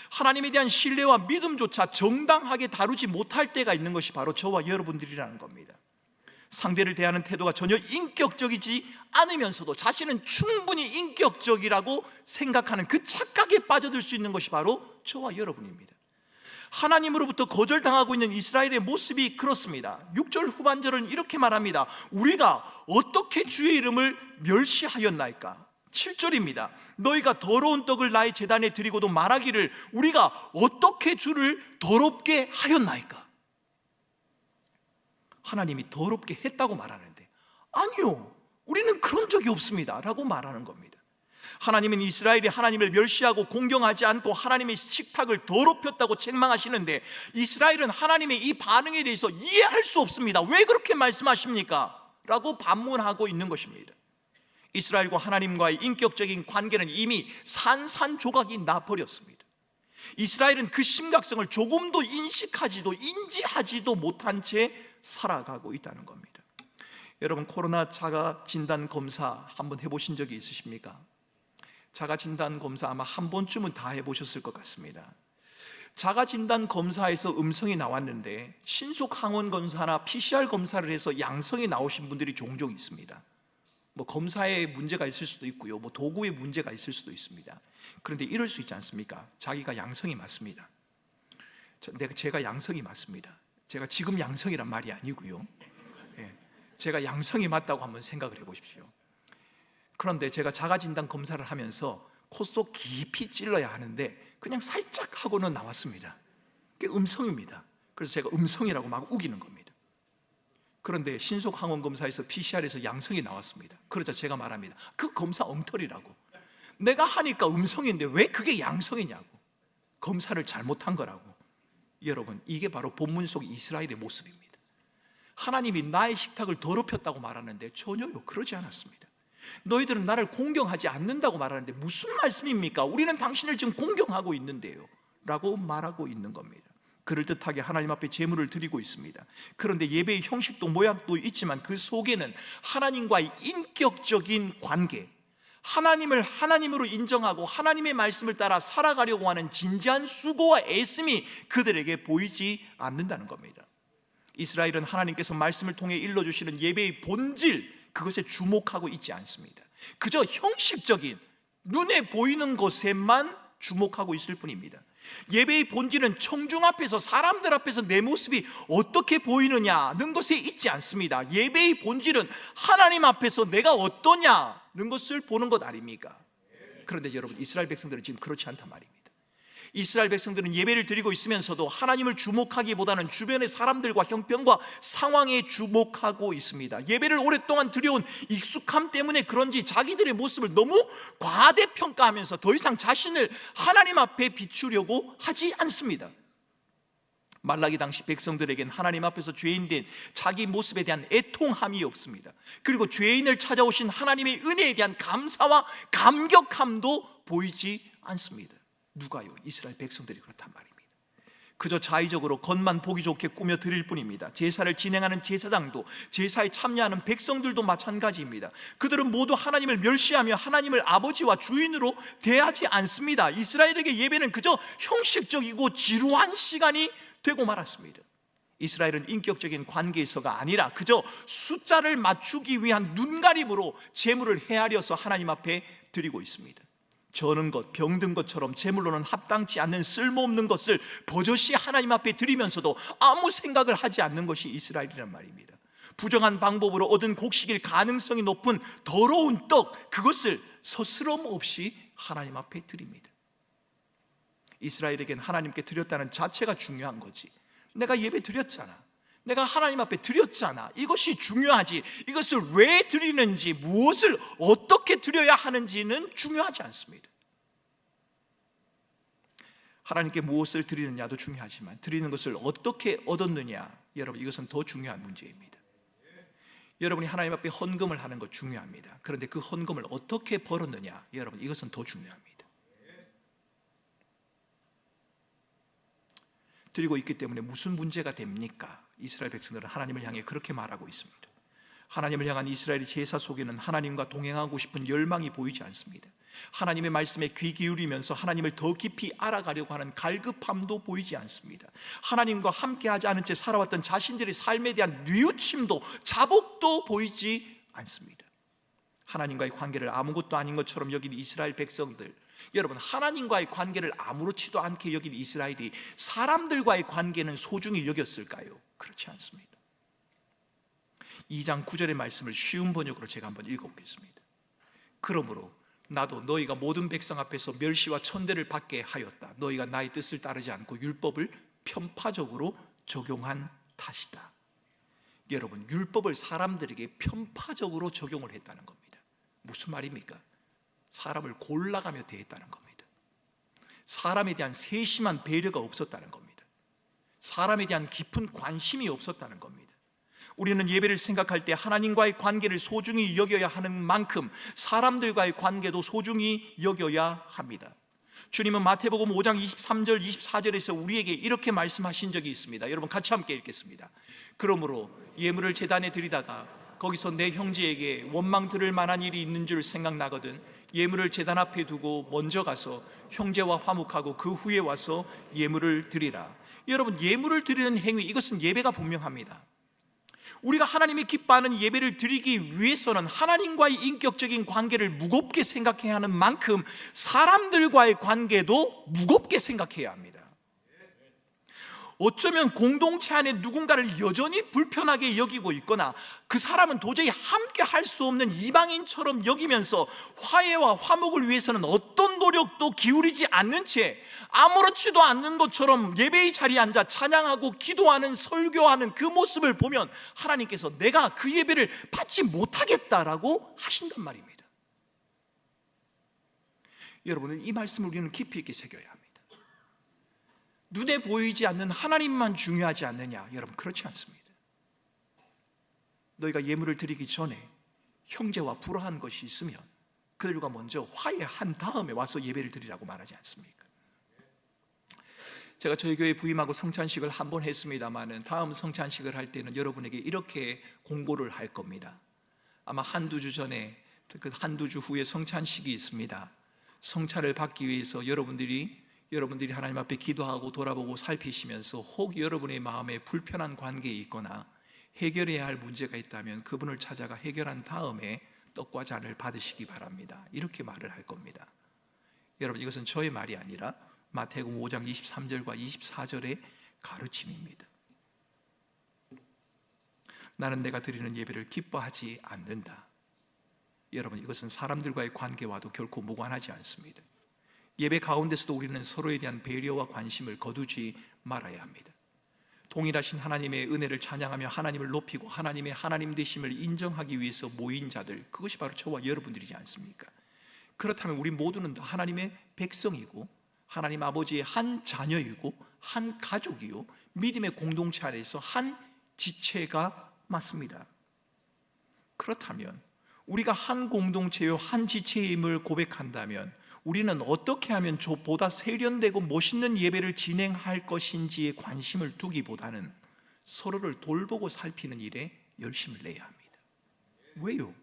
하나님에 대한 신뢰와 믿음조차 정당하게 다루지 못할 때가 있는 것이 바로 저와 여러분들이라는 겁니다. 상대를 대하는 태도가 전혀 인격적이지 않으면서도 자신은 충분히 인격적이라고 생각하는 그 착각에 빠져들 수 있는 것이 바로 저와 여러분입니다. 하나님으로부터 거절당하고 있는 이스라엘의 모습이 그렇습니다. 6절 후반절은 이렇게 말합니다. 우리가 어떻게 주의 이름을 멸시하였나이까? 7절입니다. 너희가 더러운 떡을 나의 제단에 드리고도 말하기를 우리가 어떻게 주를 더럽게 하였나이까? 하나님이 더럽게 했다고 말하는데, 아니요, 우리는 그런 적이 없습니다 라고 말하는 겁니다. 하나님은 이스라엘이 하나님을 멸시하고 공경하지 않고 하나님의 식탁을 더럽혔다고 책망하시는데, 이스라엘은 하나님의 이 반응에 대해서 이해할 수 없습니다. 왜 그렇게 말씀하십니까? 라고 반문하고 있는 것입니다. 이스라엘과 하나님과의 인격적인 관계는 이미 산산조각이 나버렸습니다. 이스라엘은 그 심각성을 조금도 인식하지도 인지하지도 못한 채 살아가고 있다는 겁니다. 여러분, 코로나 자가 진단 검사 한번 해보신 적이 있으십니까? 자가 진단 검사 아마 한 번쯤은 다 해보셨을 것 같습니다. 자가 진단 검사에서 음성이 나왔는데 신속 항원 검사나 PCR 검사를 해서 양성이 나오신 분들이 종종 있습니다. 검사에 문제가 있을 수도 있고요, 도구에 문제가 있을 수도 있습니다. 그런데 이럴 수 있지 않습니까? 자기가 양성이 맞습니다. 제가 양성이 맞습니다. 제가 지금 양성이란 말이 아니고요, 제가 양성이 맞다고 한번 생각을 해보십시오. 그런데 제가 자가진단 검사를 하면서 코 속 깊이 찔러야 하는데 그냥 살짝 하고는 나왔습니다. 그게 음성입니다. 그래서 제가 음성이라고 막 우기는 겁니다. 그런데 신속항원검사에서 PCR에서 양성이 나왔습니다. 그러자 제가 말합니다. 그 검사 엉터리라고. 내가 하니까 음성인데 왜 그게 양성이냐고. 검사를 잘못한 거라고. 여러분, 이게 바로 본문 속 이스라엘의 모습입니다. 하나님이 나의 식탁을 더럽혔다고 말하는데 전혀요, 그러지 않았습니다. 너희들은 나를 공경하지 않는다고 말하는데 무슨 말씀입니까? 우리는 당신을 지금 공경하고 있는데요 라고 말하고 있는 겁니다. 그럴듯하게 하나님 앞에 제물을 드리고 있습니다. 그런데 예배의 형식도 모양도 있지만 그 속에는 하나님과의 인격적인 관계, 하나님을 하나님으로 인정하고 하나님의 말씀을 따라 살아가려고 하는 진지한 수고와 애씀이 그들에게 보이지 않는다는 겁니다. 이스라엘은 하나님께서 말씀을 통해 일러주시는 예배의 본질, 그것에 주목하고 있지 않습니다. 그저 형식적인 눈에 보이는 것에만 주목하고 있을 뿐입니다. 예배의 본질은 청중 앞에서, 사람들 앞에서 내 모습이 어떻게 보이느냐는 것에 있지 않습니다. 예배의 본질은 하나님 앞에서 내가 어떠냐는 것을 보는 것 아닙니까? 그런데 여러분, 이스라엘 백성들은 지금 그렇지 않단 말입니다. 이스라엘 백성들은 예배를 드리고 있으면서도 하나님을 주목하기보다는 주변의 사람들과 형편과 상황에 주목하고 있습니다. 예배를 오랫동안 드려온 익숙함 때문에 그런지 자기들의 모습을 너무 과대평가하면서 더 이상 자신을 하나님 앞에 비추려고 하지 않습니다. 말라기 당시 백성들에겐 하나님 앞에서 죄인된 자기 모습에 대한 애통함이 없습니다. 그리고 죄인을 찾아오신 하나님의 은혜에 대한 감사와 감격함도 보이지 않습니다. 누가요? 이스라엘 백성들이 그렇단 말입니다. 그저 자의적으로 겉만 보기 좋게 꾸며 드릴 뿐입니다. 제사를 진행하는 제사장도, 제사에 참여하는 백성들도 마찬가지입니다. 그들은 모두 하나님을 멸시하며 하나님을 아버지와 주인으로 대하지 않습니다. 이스라엘에게 예배는 그저 형식적이고 지루한 시간이 되고 말았습니다. 이스라엘은 인격적인 관계에서가 아니라 그저 숫자를 맞추기 위한 눈가림으로 제물을 헤아려서 하나님 앞에 드리고 있습니다. 저는 것, 병든 것처럼 제물로는 합당치 않는 쓸모없는 것을 버젓이 하나님 앞에 드리면서도 아무 생각을 하지 않는 것이 이스라엘이란 말입니다. 부정한 방법으로 얻은 곡식일 가능성이 높은 더러운 떡, 그것을 서스럼 없이 하나님 앞에 드립니다. 이스라엘에겐 하나님께 드렸다는 자체가 중요한 거지. 내가 예배 드렸잖아, 내가 하나님 앞에 드렸잖아, 이것이 중요하지, 이것을 왜 드리는지, 무엇을 어떻게 드려야 하는지는 중요하지 않습니다. 하나님께 무엇을 드리느냐도 중요하지만 드리는 것을 어떻게 얻었느냐, 여러분, 이것은 더 중요한 문제입니다. 여러분이 하나님 앞에 헌금을 하는 것 중요합니다. 그런데 그 헌금을 어떻게 벌었느냐, 여러분, 이것은 더 중요합니다. 드리고 있기 때문에 무슨 문제가 됩니까? 이스라엘 백성들은 하나님을 향해 그렇게 말하고 있습니다. 하나님을 향한 이스라엘의 제사 속에는 하나님과 동행하고 싶은 열망이 보이지 않습니다. 하나님의 말씀에 귀 기울이면서 하나님을 더 깊이 알아가려고 하는 갈급함도 보이지 않습니다. 하나님과 함께하지 않은 채 살아왔던 자신들의 삶에 대한 뉘우침도, 자복도 보이지 않습니다. 하나님과의 관계를 아무것도 아닌 것처럼 여긴 이스라엘 백성들, 여러분, 하나님과의 관계를 아무렇지도 않게 여긴 이스라엘이 사람들과의 관계는 소중히 여겼을까요? 그렇지 않습니다. 2장 9절의 말씀을 쉬운 번역으로 제가 한번 읽어보겠습니다. 그러므로 나도 너희가 모든 백성 앞에서 멸시와 천대를 받게 하였다. 너희가 나의 뜻을 따르지 않고 율법을 편파적으로 적용한 탓이다. 여러분, 율법을 사람들에게 편파적으로 적용을 했다는 겁니다. 무슨 말입니까? 사람을 골라가며 대했다는 겁니다. 사람에 대한 세심한 배려가 없었다는 겁니다. 사람에 대한 깊은 관심이 없었다는 겁니다. 우리는 예배를 생각할 때 하나님과의 관계를 소중히 여겨야 하는 만큼 사람들과의 관계도 소중히 여겨야 합니다. 주님은 마태복음 5장 23절 24절에서 우리에게 이렇게 말씀하신 적이 있습니다. 여러분, 같이 함께 읽겠습니다. 그러므로 예물을 제단에 드리다가 거기서 내 형제에게 원망 들을 만한 일이 있는 줄 생각나거든 예물을 제단 앞에 두고 먼저 가서 형제와 화목하고 그 후에 와서 예물을 드리라. 여러분, 예물을 드리는 행위, 이것은 예배가 분명합니다. 우리가 하나님이 기뻐하는 예배를 드리기 위해서는 하나님과의 인격적인 관계를 무겁게 생각해야 하는 만큼 사람들과의 관계도 무겁게 생각해야 합니다. 어쩌면 공동체 안에 누군가를 여전히 불편하게 여기고 있거나 그 사람은 도저히 함께 할 수 없는 이방인처럼 여기면서 화해와 화목을 위해서는 어떤 노력도 기울이지 않는 채 아무렇지도 않는 것처럼 예배의 자리에 앉아 찬양하고 기도하는, 설교하는 그 모습을 보면 하나님께서 내가 그 예배를 받지 못하겠다라고 하신단 말입니다. 여러분은 이 말씀을 우리는 깊이 있게 새겨야 합니다. 눈에 보이지 않는 하나님만 중요하지 않느냐? 여러분, 그렇지 않습니다. 너희가 예물을 드리기 전에 형제와 불화한 것이 있으면 그들과 먼저 화해한 다음에 와서 예배를 드리라고 말하지 않습니까? 제가 저희 교회 부임하고 성찬식을 한 번 했습니다마는 다음 성찬식을 할 때는 여러분에게 이렇게 공고를 할 겁니다. 아마 한두 주 전에, 그 한두 주 후에 성찬식이 있습니다. 성찬을 받기 위해서 여러분들이 하나님 앞에 기도하고 돌아보고 살피시면서 혹 여러분의 마음에 불편한 관계에 있거나 해결해야 할 문제가 있다면 그분을 찾아가 해결한 다음에 떡과 잔을 받으시기 바랍니다. 이렇게 말을 할 겁니다. 여러분, 이것은 저의 말이 아니라 마태복음 5장 23절과 24절의 가르침입니다. 나는 내가 드리는 예배를 기뻐하지 않는다. 여러분, 이것은 사람들과의 관계와도 결코 무관하지 않습니다. 예배 가운데서도 우리는 서로에 대한 배려와 관심을 거두지 말아야 합니다. 동일하신 하나님의 은혜를 찬양하며 하나님을 높이고 하나님의 하나님 되심을 인정하기 위해서 모인 자들, 그것이 바로 저와 여러분들이지 않습니까? 그렇다면 우리 모두는 다 하나님의 백성이고 하나님 아버지의 한 자녀이고 한 가족이요, 믿음의 공동체 안에서 한 지체가 맞습니다. 그렇다면 우리가 한 공동체요, 한 지체임을 고백한다면 우리는 어떻게 하면 보다 세련되고 멋있는 예배를 진행할 것인지에 관심을 두기보다는 서로를 돌보고 살피는 일에 열심을 내야 합니다. 왜요?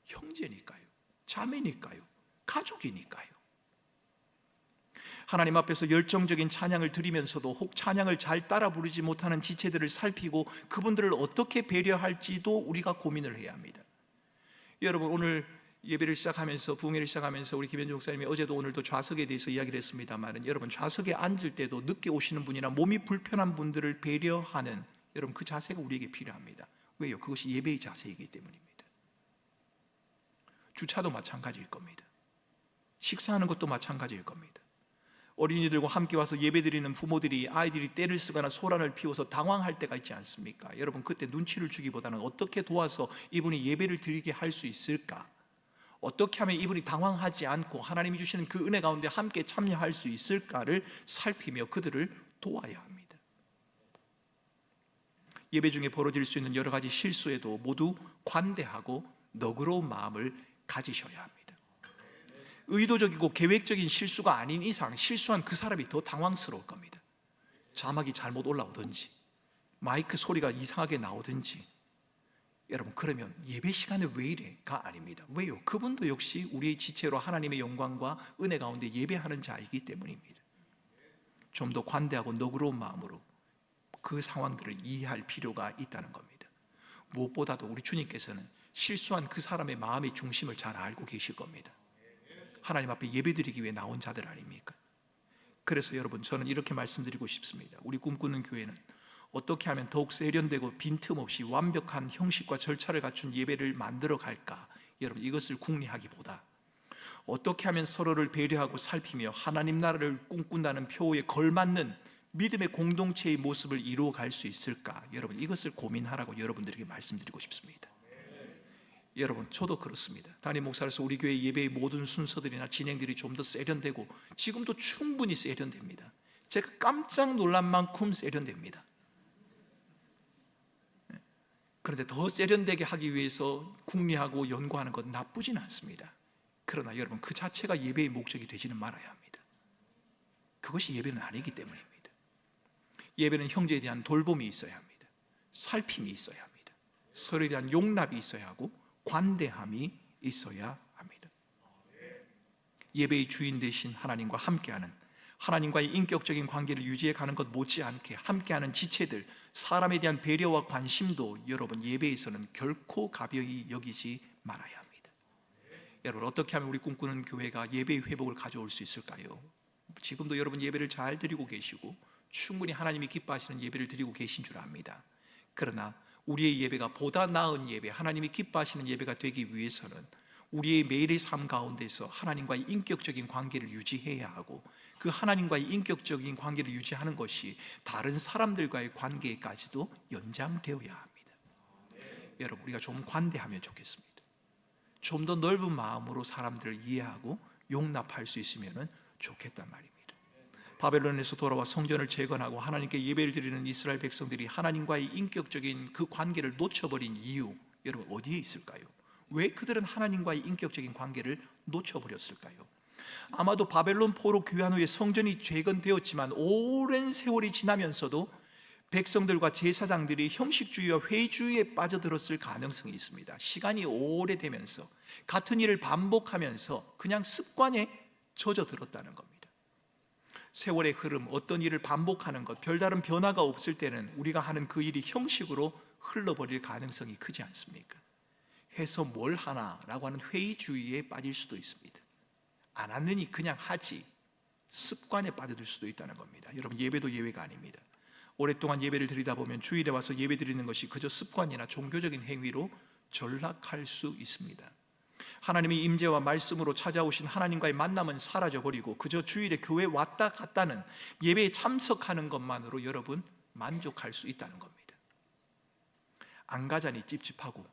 형제니까요, 자매니까요, 가족이니까요. 하나님 앞에서 열정적인 찬양을 드리면서도 혹 찬양을 잘 따라 부르지 못하는 지체들을 살피고 그분들을 어떻게 배려할지도 우리가 고민을 해야 합니다. 여러분, 오늘 예배를 시작하면서, 부흥회를 시작하면서 우리 김현주 목사님이 어제도 오늘도 좌석에 대해서 이야기를 했습니다만, 여러분 좌석에 앉을 때도 늦게 오시는 분이나 몸이 불편한 분들을 배려하는 여러분 그 자세가 우리에게 필요합니다. 왜요? 그것이 예배의 자세이기 때문입니다. 주차도 마찬가지일 겁니다. 식사하는 것도 마찬가지일 겁니다. 어린이들과 함께 와서 예배드리는 부모들이 아이들이 떼를 쓰거나 소란을 피워서 당황할 때가 있지 않습니까? 여러분 그때 눈치를 주기보다는 어떻게 도와서 이분이 예배를 드리게 할 수 있을까? 어떻게 하면 이분이 당황하지 않고 하나님이 주시는 그 은혜 가운데 함께 참여할 수 있을까를 살피며 그들을 도와야 합니다. 예배 중에 벌어질 수 있는 여러 가지 실수에도 모두 관대하고 너그러운 마음을 가지셔야 합니다. 의도적이고 계획적인 실수가 아닌 이상 실수한 그 사람이 더 당황스러울 겁니다. 자막이 잘못 올라오든지 마이크 소리가 이상하게 나오든지, 여러분 그러면 예배 시간에 왜 이래가 아닙니다. 왜요? 그분도 역시 우리의 지체로 하나님의 영광과 은혜 가운데 예배하는 자이기 때문입니다. 좀 더 관대하고 너그러운 마음으로 그 상황들을 이해할 필요가 있다는 겁니다. 무엇보다도 우리 주님께서는 실수한 그 사람의 마음의 중심을 잘 알고 계실 겁니다. 하나님 앞에 예배드리기 위해 나온 자들 아닙니까? 그래서 여러분 저는 이렇게 말씀드리고 싶습니다. 우리 꿈꾸는 교회는 어떻게 하면 더욱 세련되고 빈틈없이 완벽한 형식과 절차를 갖춘 예배를 만들어 갈까? 여러분 이것을 궁리하기보다 어떻게 하면 서로를 배려하고 살피며 하나님 나라를 꿈꾼다는 표에 걸맞는 믿음의 공동체의 모습을 이루어 갈 수 있을까? 여러분 이것을 고민하라고 여러분들에게 말씀드리고 싶습니다. 여러분 저도 그렇습니다. 담임 목사로서 우리 교회 예배의 모든 순서들이나 진행들이 좀 더 세련되고 지금도 충분히 세련됩니다. 제가 깜짝 놀란 만큼 세련됩니다. 그런데 더 세련되게 하기 위해서 궁리하고 연구하는 건 나쁘진 않습니다. 그러나 여러분 그 자체가 예배의 목적이 되지는 말아야 합니다. 그것이 예배는 아니기 때문입니다. 예배는 형제에 대한 돌봄이 있어야 합니다. 살핌이 있어야 합니다. 서로에 대한 용납이 있어야 하고 관대함이 있어야 합니다. 예배의 주인 되신 하나님과 함께하는, 하나님과의 인격적인 관계를 유지해 가는 것 못지않게 함께하는 지체들, 사람에 대한 배려와 관심도 여러분 예배에서는 결코 가벼이 여기지 말아야 합니다. 여러분 어떻게 하면 우리 꿈꾸는 교회가 예배의 회복을 가져올 수 있을까요? 지금도 여러분 예배를 잘 드리고 계시고 충분히 하나님이 기뻐하시는 예배를 드리고 계신 줄 압니다. 그러나 우리의 예배가 보다 나은 예배, 하나님이 기뻐하시는 예배가 되기 위해서는 우리의 매일의 삶 가운데서 하나님과의 인격적인 관계를 유지해야 하고, 그 하나님과의 인격적인 관계를 유지하는 것이 다른 사람들과의 관계까지도 연장되어야 합니다. 여러분 우리가 좀 관대하면 좋겠습니다. 좀 더 넓은 마음으로 사람들을 이해하고 용납할 수 있으면 좋겠단 말입니다. 바벨론에서 돌아와 성전을 재건하고 하나님께 예배를 드리는 이스라엘 백성들이 하나님과의 인격적인 그 관계를 놓쳐버린 이유, 여러분 어디에 있을까요? 왜 그들은 하나님과의 인격적인 관계를 놓쳐버렸을까요? 아마도 바벨론 포로 귀환 후에 성전이 재건되었지만 오랜 세월이 지나면서도 백성들과 제사장들이 형식주의와 회의주의에 빠져들었을 가능성이 있습니다. 시간이 오래되면서 같은 일을 반복하면서 그냥 습관에 젖어들었다는 겁니다. 세월의 흐름, 어떤 일을 반복하는 것, 별다른 변화가 없을 때는 우리가 하는 그 일이 형식으로 흘러버릴 가능성이 크지 않습니까? 해서 뭘 하나라고 하는 회의주의에 빠질 수도 있습니다. 안 하느니 그냥 하지, 습관에 빠져들 수도 있다는 겁니다. 여러분 예배도 예외가 아닙니다. 오랫동안 예배를 드리다 보면 주일에 와서 예배 드리는 것이 그저 습관이나 종교적인 행위로 전락할 수 있습니다. 하나님의 임재와 말씀으로 찾아오신 하나님과의 만남은 사라져버리고 그저 주일에 교회 왔다 갔다는 예배에 참석하는 것만으로 여러분 만족할 수 있다는 겁니다. 안 가자니 찝찝하고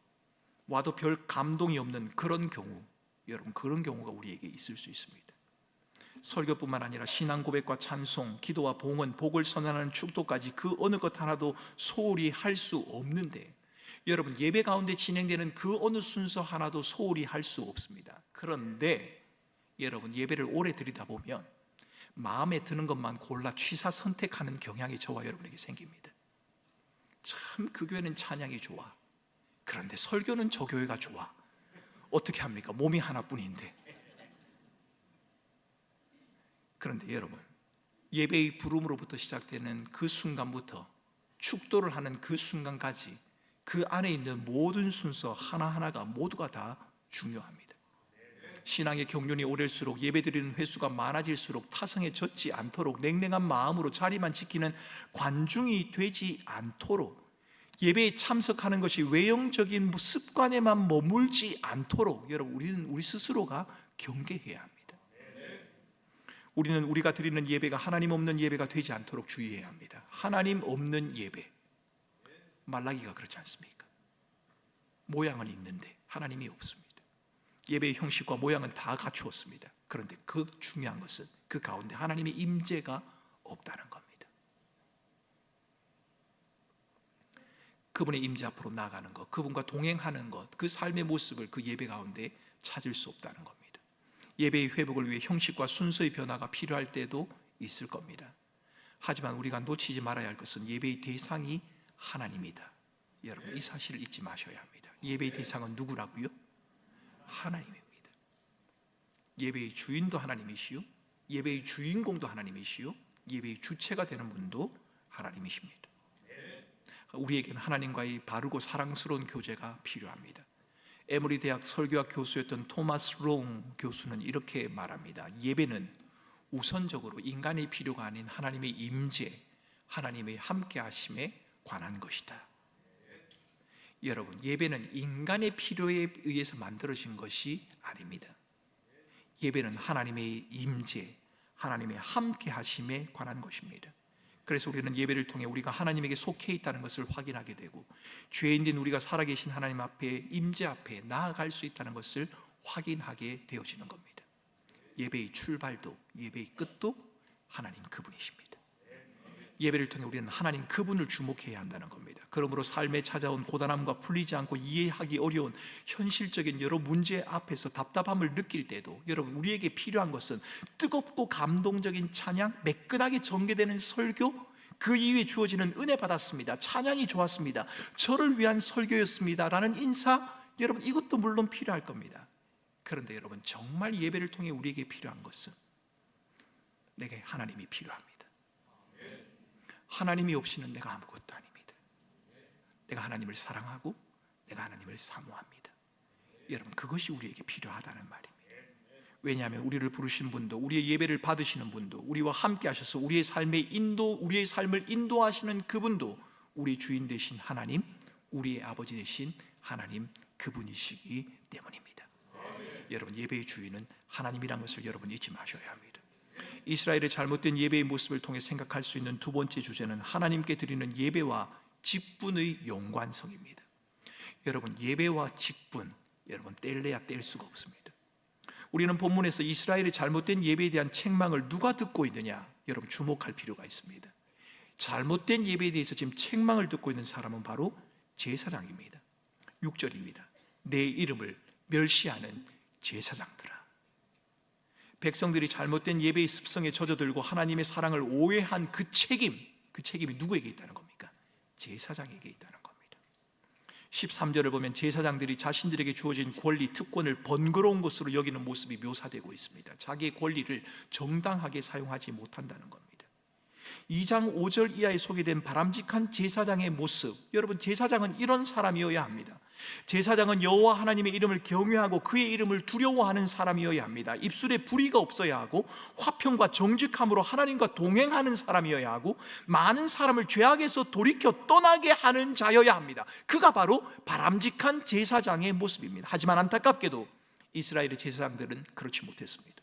와도 별 감동이 없는 그런 경우, 여러분 그런 경우가 우리에게 있을 수 있습니다. 설교뿐만 아니라 신앙 고백과 찬송, 기도와 봉헌, 복을 선언하는 축도까지 그 어느 것 하나도 소홀히 할 수 없는데, 여러분 예배 가운데 진행되는 그 어느 순서 하나도 소홀히 할 수 없습니다. 그런데 여러분 예배를 오래 드리다 보면 마음에 드는 것만 골라 취사 선택하는 경향이 저와 여러분에게 생깁니다. 참 그 교회는 찬양이 좋아, 그런데 설교는 저 교회가 좋아. 어떻게 합니까? 몸이 하나뿐인데. 그런데 여러분 예배의 부름으로부터 시작되는 그 순간부터 축도를 하는 그 순간까지 그 안에 있는 모든 순서 하나하나가 모두가 다 중요합니다. 신앙의 경륜이 오를수록 예배드리는 횟수가 많아질수록 타성에 젖지 않도록 냉랭한 마음으로 자리만 지키는 관중이 되지 않도록, 예배에 참석하는 것이 외형적인 습관에만 머물지 않도록 여러분, 우리는 우리 스스로가 경계해야 합니다. 우리는 우리가 드리는 예배가 하나님 없는 예배가 되지 않도록 주의해야 합니다. 하나님 없는 예배, 말라기가 그렇지 않습니까? 모양은 있는데 하나님이 없습니다. 예배의 형식과 모양은 다 갖추었습니다. 그런데 그 중요한 것은 그 가운데 하나님의 임재가 없다는 겁니다. 그분의 임재 앞으로 나가는 것, 그분과 동행하는 것, 그 삶의 모습을 그 예배 가운데 찾을 수 없다는 겁니다. 예배의 회복을 위해 형식과 순서의 변화가 필요할 때도 있을 겁니다. 하지만 우리가 놓치지 말아야 할 것은 예배의 대상이 하나님이다. 여러분, 이 사실을 잊지 마셔야 합니다. 예배의 대상은 누구라고요? 하나님입니다. 예배의 주인도 하나님이시요, 예배의 주인공도 하나님이시요, 예배의 주체가 되는 분도 하나님이십니다. 우리에게는 하나님과의 바르고 사랑스러운 교제가 필요합니다. 에머리 대학 설교학 교수였던 토마스 롱 교수는 이렇게 말합니다. 예배는 우선적으로 인간의 필요가 아닌 하나님의 임재, 하나님의 함께하심에 관한 것이다. 여러분, 예배는 인간의 필요에 의해서 만들어진 것이 아닙니다. 예배는 하나님의 임재, 하나님의 함께하심에 관한 것입니다. 그래서 우리는 예배를 통해 우리가 하나님에게 속해 있다는 것을 확인하게 되고, 죄인된 우리가 살아계신 하나님 앞에, 임재 앞에 나아갈 수 있다는 것을 확인하게 되어지는 겁니다. 예배의 출발도 예배의 끝도 하나님 그분이십니다. 예배를 통해 우리는 하나님 그분을 주목해야 한다는 겁니다. 그러므로 삶에 찾아온 고단함과 풀리지 않고 이해하기 어려운 현실적인 여러 문제 앞에서 답답함을 느낄 때도, 여러분, 우리에게 필요한 것은 뜨겁고 감동적인 찬양, 매끈하게 전개되는 설교, 그 이후에 주어지는 은혜 받았습니다, 찬양이 좋았습니다, 저를 위한 설교였습니다 라는 인사, 여러분, 이것도 물론 필요할 겁니다. 그런데 여러분, 정말 예배를 통해 우리에게 필요한 것은 내게 하나님이 필요합니다. 하나님이 없이는 내가 아무것도 아닙니다. 내가 하나님을 사랑하고 내가 하나님을 사모합니다. 여러분, 그것이 우리에게 필요하다는 말입니다. 왜냐하면 우리를 부르신 분도, 우리의 예배를 받으시는 분도, 우리와 함께 하셔서 우리의 우리의 삶을 인도하시는 그분도 우리 주인 되신 하나님, 우리의 아버지 되신 하나님 그분이시기 때문입니다. 여러분, 예배의 주인은 하나님이라는 것을 여러분 잊지 마셔야 합니다. 이스라엘의 잘못된 예배의 모습을 통해 생각할 수 있는 두 번째 주제는 하나님께 드리는 예배와 직분의 연관성입니다. 여러분, 예배와 직분, 여러분, 뗄래야 뗄 수가 없습니다. 우리는 본문에서 이스라엘의 잘못된 예배에 대한 책망을 누가 듣고 있느냐, 여러분, 주목할 필요가 있습니다. 잘못된 예배에 대해서 지금 책망을 듣고 있는 사람은 바로 제사장입니다. 6절입니다. 내 이름을 멸시하는 제사장들아. 백성들이 잘못된 예배의 습성에 젖어들고 하나님의 사랑을 오해한 그 책임이 누구에게 있다는 겁니까? 제사장에게 있다는 겁니다. 13절을 보면 제사장들이 자신들에게 주어진 권리, 특권을 번거로운 것으로 여기는 모습이 묘사되고 있습니다. 자기의 권리를 정당하게 사용하지 못한다는 겁니다. 2장 5절 이하에 소개된 바람직한 제사장의 모습, 여러분, 제사장은 이런 사람이어야 합니다. 제사장은 여호와 하나님의 이름을 경외하고 그의 이름을 두려워하는 사람이어야 합니다. 입술에 불의가 없어야 하고 화평과 정직함으로 하나님과 동행하는 사람이어야 하고 많은 사람을 죄악에서 돌이켜 떠나게 하는 자여야 합니다. 그가 바로 바람직한 제사장의 모습입니다. 하지만 안타깝게도 이스라엘의 제사장들은 그렇지 못했습니다.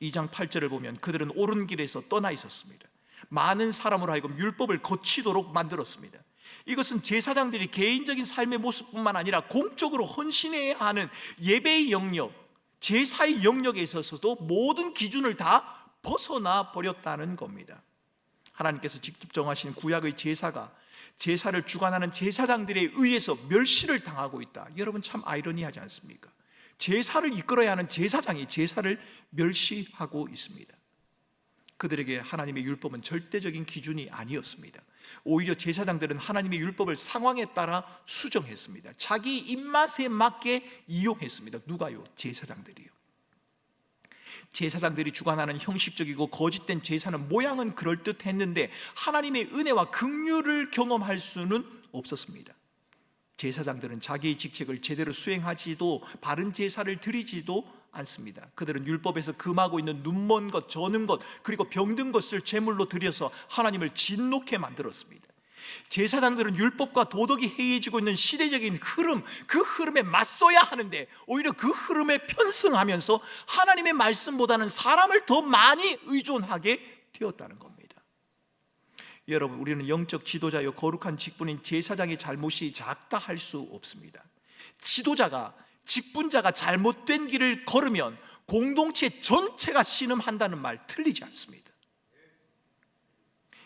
2장 8절을 보면 그들은 옳은 길에서 떠나 있었습니다. 많은 사람으로 하여금 율법을 거치도록 만들었습니다. 이것은 제사장들이 개인적인 삶의 모습뿐만 아니라 공적으로 헌신해야 하는 예배의 영역, 제사의 영역에 있어서도 모든 기준을 다 벗어나 버렸다는 겁니다. 하나님께서 직접 정하신 구약의 제사가 제사를 주관하는 제사장들에 의해서 멸시를 당하고 있다. 여러분, 참 아이러니하지 않습니까? 제사를 이끌어야 하는 제사장이 제사를 멸시하고 있습니다. 그들에게 하나님의 율법은 절대적인 기준이 아니었습니다. 오히려 제사장들은 하나님의 율법을 상황에 따라 수정했습니다. 자기 입맛에 맞게 이용했습니다. 누가요? 제사장들이요. 제사장들이 주관하는 형식적이고 거짓된 제사는 모양은 그럴듯했는데 하나님의 은혜와 긍휼을 경험할 수는 없었습니다. 제사장들은 자기의 직책을 제대로 수행하지도 바른 제사를 드리지도 않습니다. 그들은 율법에서 금하고 있는 눈먼 것, 저는 것, 그리고 병든 것을 제물로 드려서 하나님을 진노케 만들었습니다. 제사장들은 율법과 도덕이 해이해지고 있는 시대적인 흐름, 그 흐름에 맞서야 하는데 오히려 그 흐름에 편승하면서 하나님의 말씀보다는 사람을 더 많이 의존하게 되었다는 겁니다. 여러분, 우리는 영적 지도자여 거룩한 직분인 제사장의 잘못이 작다 할 수 없습니다. 지도자가, 직분자가 잘못된 길을 걸으면 공동체 전체가 신음한다는 말 틀리지 않습니다.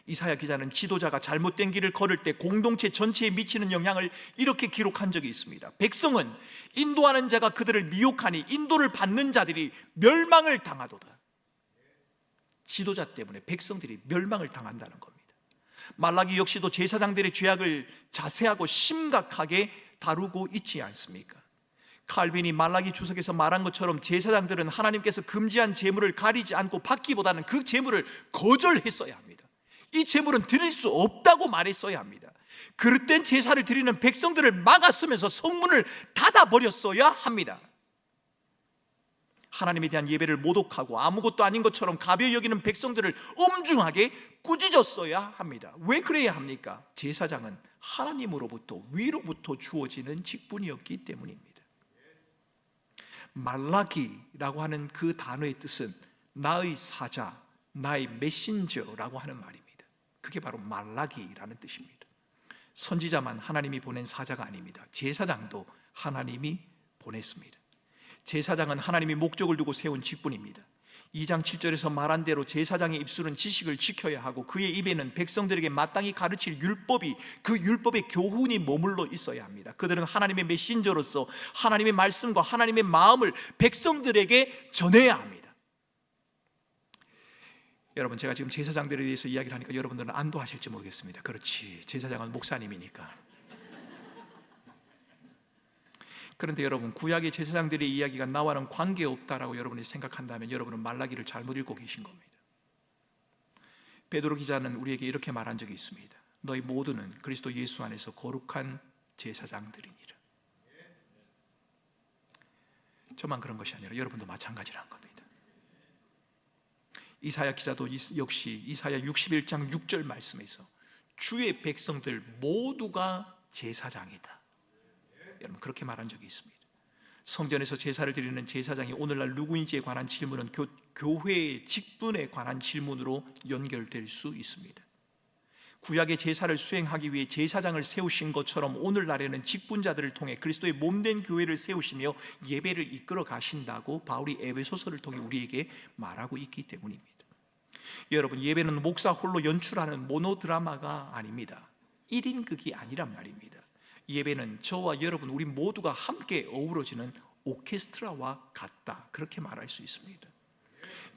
이사야 기자는 지도자가 잘못된 길을 걸을 때 공동체 전체에 미치는 영향을 이렇게 기록한 적이 있습니다. 백성은 인도하는 자가 그들을 미혹하니 인도를 받는 자들이 멸망을 당하도다. 지도자 때문에 백성들이 멸망을 당한다는 겁니다. 말라기 역시도 제사장들의 죄악을 자세하고 심각하게 다루고 있지 않습니까? 칼빈이 말라기 주석에서 말한 것처럼 제사장들은 하나님께서 금지한 제물을 가리지 않고 받기보다는 그 제물을 거절했어야 합니다. 이 제물은 드릴 수 없다고 말했어야 합니다. 그릇된 제사를 드리는 백성들을 막았으면서 성문을 닫아버렸어야 합니다. 하나님에 대한 예배를 모독하고 아무것도 아닌 것처럼 가벼이 여기는 백성들을 엄중하게 꾸짖었어야 합니다. 왜 그래야 합니까? 제사장은 하나님으로부터, 위로부터 주어지는 직분이었기 때문입니다. 말라기라고 하는 그 단어의 뜻은 나의 사자, 나의 메신저라고 하는 말입니다. 그게 바로 말라기라는 뜻입니다. 선지자만 하나님이 보낸 사자가 아닙니다. 제사장도 하나님이 보냈습니다. 제사장은 하나님이 목적을 두고 세운 직분입니다. 2장 7절에서 말한 대로 제사장의 입술은 지식을 지켜야 하고 그의 입에는 백성들에게 마땅히 가르칠 율법이, 그 율법의 교훈이 머물러 있어야 합니다. 그들은 하나님의 메신저로서 하나님의 말씀과 하나님의 마음을 백성들에게 전해야 합니다. 여러분, 제가 지금 제사장들에 대해서 이야기를 하니까 여러분들은 안도하실지 모르겠습니다. 그렇지, 제사장은 목사님이니까. 그런데 여러분, 구약의 제사장들의 이야기가 나와는 관계없다라고 여러분이 생각한다면 여러분은 말라기를 잘못 읽고 계신 겁니다. 베드로 기자는 우리에게 이렇게 말한 적이 있습니다. 너희 모두는 그리스도 예수 안에서 거룩한 제사장들이니라. 저만 그런 것이 아니라 여러분도 마찬가지라는 겁니다. 이사야 기자도 역시 이사야 61장 6절 말씀에서 주의 백성들 모두가 제사장이다, 여러분 그렇게 말한 적이 있습니다. 성전에서 제사를 드리는 제사장이 오늘날 누구인지에 관한 질문은 교회의 직분에 관한 질문으로 연결될 수 있습니다. 구약의 제사를 수행하기 위해 제사장을 세우신 것처럼 오늘날에는 직분자들을 통해 그리스도의 몸된 교회를 세우시며 예배를 이끌어 가신다고 바울이 에베소서를 통해 우리에게 말하고 있기 때문입니다. 여러분, 예배는 목사 홀로 연출하는 모노드라마가 아닙니다. 1인극이 아니란 말입니다. 예배는 저와 여러분 우리 모두가 함께 어우러지는 오케스트라와 같다, 그렇게 말할 수 있습니다.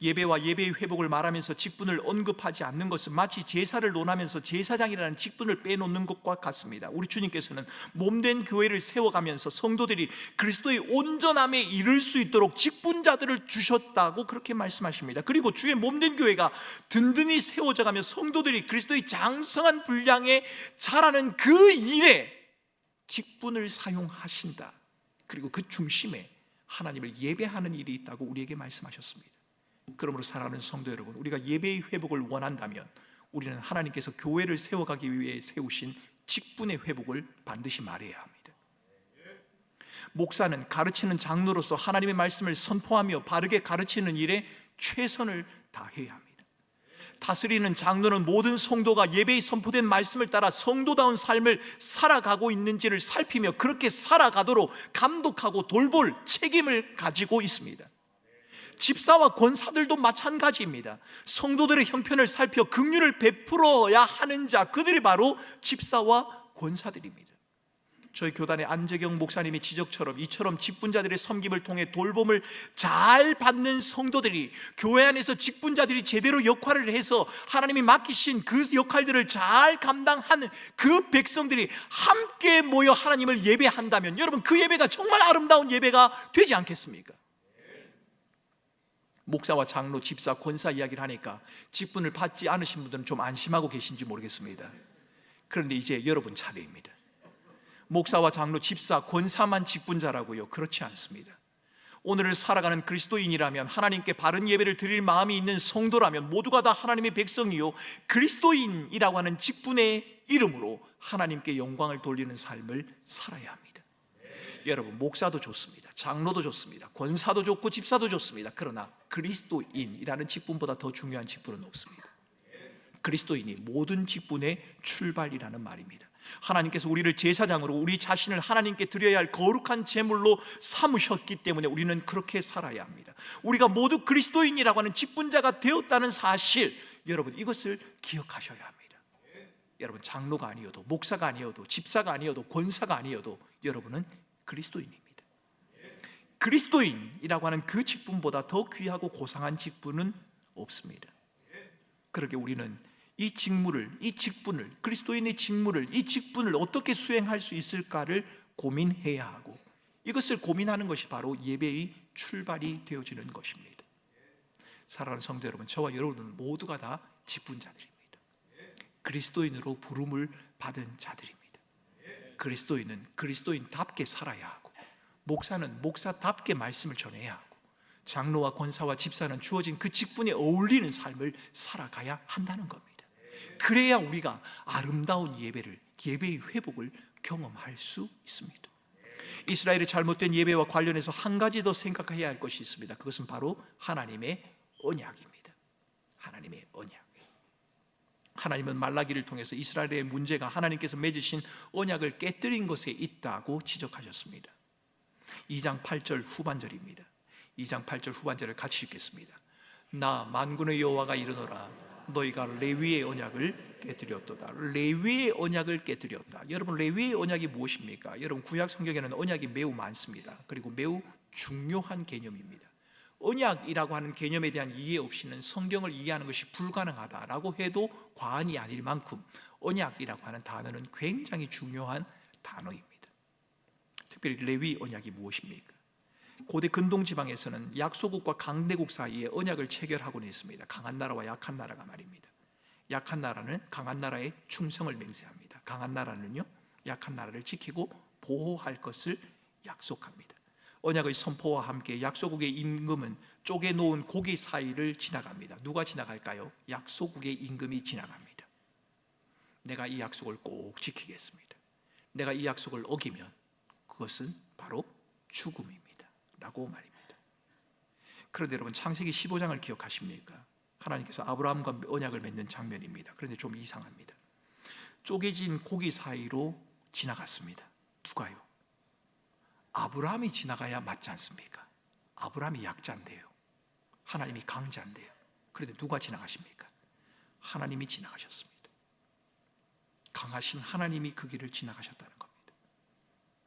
예배와 예배의 회복을 말하면서 직분을 언급하지 않는 것은 마치 제사를 논하면서 제사장이라는 직분을 빼놓는 것과 같습니다. 우리 주님께서는 몸된 교회를 세워가면서 성도들이 그리스도의 온전함에 이를 수 있도록 직분자들을 주셨다고 그렇게 말씀하십니다. 그리고 주의 몸된 교회가 든든히 세워져가며 성도들이 그리스도의 장성한 분량에 자라는 그 일에 직분을 사용하신다. 그리고 그 중심에 하나님을 예배하는 일이 있다고 우리에게 말씀하셨습니다. 그러므로 사랑하는 성도 여러분, 우리가 예배의 회복을 원한다면 우리는 하나님께서 교회를 세워가기 위해 세우신 직분의 회복을 반드시 말해야 합니다. 목사는 가르치는 장로로서 하나님의 말씀을 선포하며 바르게 가르치는 일에 최선을 다해야 합니다. 다스리는 장로는 모든 성도가 예배에 선포된 말씀을 따라 성도다운 삶을 살아가고 있는지를 살피며 그렇게 살아가도록 감독하고 돌볼 책임을 가지고 있습니다. 집사와 권사들도 마찬가지입니다. 성도들의 형편을 살펴 긍휼을 베풀어야 하는 자, 그들이 바로 집사와 권사들입니다. 저희 교단의 안재경 목사님의 지적처럼 이처럼 직분자들의 섬김을 통해 돌봄을 잘 받는 성도들이, 교회 안에서 직분자들이 제대로 역할을 해서 하나님이 맡기신 그 역할들을 잘 감당하는 그 백성들이 함께 모여 하나님을 예배한다면 여러분, 그 예배가 정말 아름다운 예배가 되지 않겠습니까? 목사와 장로, 집사, 권사 이야기를 하니까 직분을 받지 않으신 분들은 좀 안심하고 계신지 모르겠습니다. 그런데 이제 여러분 차례입니다. 목사와 장로, 집사, 권사만 직분자라고요? 그렇지 않습니다. 오늘을 살아가는 그리스도인이라면, 하나님께 바른 예배를 드릴 마음이 있는 성도라면 모두가 다 하나님의 백성이요 그리스도인이라고 하는 직분의 이름으로 하나님께 영광을 돌리는 삶을 살아야 합니다. 여러분, 목사도 좋습니다, 장로도 좋습니다, 권사도 좋고 집사도 좋습니다. 그러나 그리스도인이라는 직분보다 더 중요한 직분은 없습니다. 그리스도인이 모든 직분의 출발이라는 말입니다. 하나님께서 우리를 제사장으로 우리 자신을 하나님께 드려야 할 거룩한 제물로 삼으셨기 때문에 우리는 그렇게 살아야 합니다. 우리가 모두 그리스도인이라고 하는 직분자가 되었다는 사실, 여러분 이것을 기억하셔야 합니다. 여러분, 장로가 아니어도, 목사가 아니어도, 집사가 아니어도, 권사가 아니어도 여러분은 그리스도인입니다. 그리스도인이라고 하는 그 직분보다 더 귀하고 고상한 직분은 없습니다. 그렇게 우리는 이 직무를, 이 직분을, 그리스도인의 직무를, 이 직분을 어떻게 수행할 수 있을까를 고민해야 하고, 이것을 고민하는 것이 바로 예배의 출발이 되어지는 것입니다. 사랑하는 성도 여러분, 저와 여러분은 모두가 다 직분자들입니다. 그리스도인으로 부름을 받은 자들입니다. 그리스도인은 그리스도인답게 살아야 하고, 목사는 목사답게 말씀을 전해야 하고, 장로와 권사와 집사는 주어진 그 직분에 어울리는 삶을 살아가야 한다는 겁니다. 그래야 우리가 아름다운 예배를, 예배의 회복을 경험할 수 있습니다. 이스라엘의 잘못된 예배와 관련해서 한 가지 더 생각해야 할 것이 있습니다. 그것은 바로 하나님의 언약입니다. 하나님의 언약. 하나님은 말라기를 통해서 이스라엘의 문제가 하나님께서 맺으신 언약을 깨뜨린 것에 있다고 지적하셨습니다. 2장 8절 후반절입니다. 2장 8절 후반절을 같이 읽겠습니다. 나 만군의 여호와가 이르노라, 너희가 레위의 언약을 깨뜨렸도다. 레위의 언약을 깨뜨렸다. 여러분, 레위의 언약이 무엇입니까? 여러분, 구약 성경에는 언약이 매우 많습니다. 그리고 매우 중요한 개념입니다. 언약이라고 하는 개념에 대한 이해 없이는 성경을 이해하는 것이 불가능하다라고 해도 과언이 아닐 만큼 언약이라고 하는 단어는 굉장히 중요한 단어입니다. 특별히 레위 언약이 무엇입니까? 고대 근동 지방에서는 약소국과 강대국 사이에 언약을 체결하곤 했습니다. 강한 나라와 약한 나라가 말입니다. 약한 나라는 강한 나라에 충성을 맹세합니다. 강한 나라는요, 약한 나라를 지키고 보호할 것을 약속합니다. 언약의 선포와 함께 약소국의 임금은 쪼개 놓은 고기 사이를 지나갑니다. 누가 지나갈까요? 약소국의 임금이 지나갑니다. 내가 이 약속을 꼭 지키겠습니다. 내가 이 약속을 어기면 그것은 바로 죽음입니다 라고 말입니다. 그런데 여러분, 창세기 15장을 기억하십니까? 하나님께서 아브라함과 언약을 맺는 장면입니다. 그런데 좀 이상합니다. 쪼개진 고기 사이로 지나갔습니다. 누가요? 아브라함이 지나가야 맞지 않습니까? 아브라함이 약자인데요, 하나님이 강자인데요. 그런데 누가 지나가십니까? 하나님이 지나가셨습니다. 강하신 하나님이 그 길을 지나가셨다는 겁니다.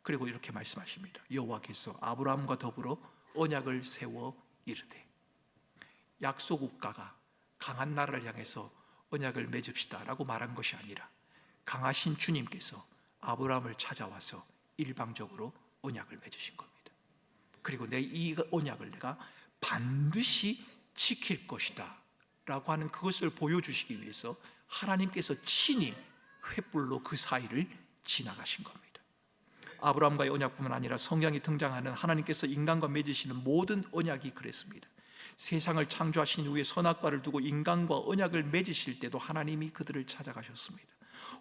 그리고 이렇게 말씀하십니다. 여호와께서 아브라함과 더불어 언약을 세워 이르되, 약소국가가 강한 나라를 향해서 언약을 맺읍시다 라고 말한 것이 아니라 강하신 주님께서 아브라함을 찾아와서 일방적으로 언약을 맺으신 겁니다. 그리고 내 이 언약을 내가 반드시 지킬 것이다 라고 하는 그것을 보여주시기 위해서 하나님께서 친히 횃불로 그 사이를 지나가신 겁니다. 아브라함과의 언약뿐만 아니라 성경에 등장하는 하나님께서 인간과 맺으시는 모든 언약이 그랬습니다. 세상을 창조하신 이후에 선악과를 두고 인간과 언약을 맺으실 때도 하나님이 그들을 찾아가셨습니다.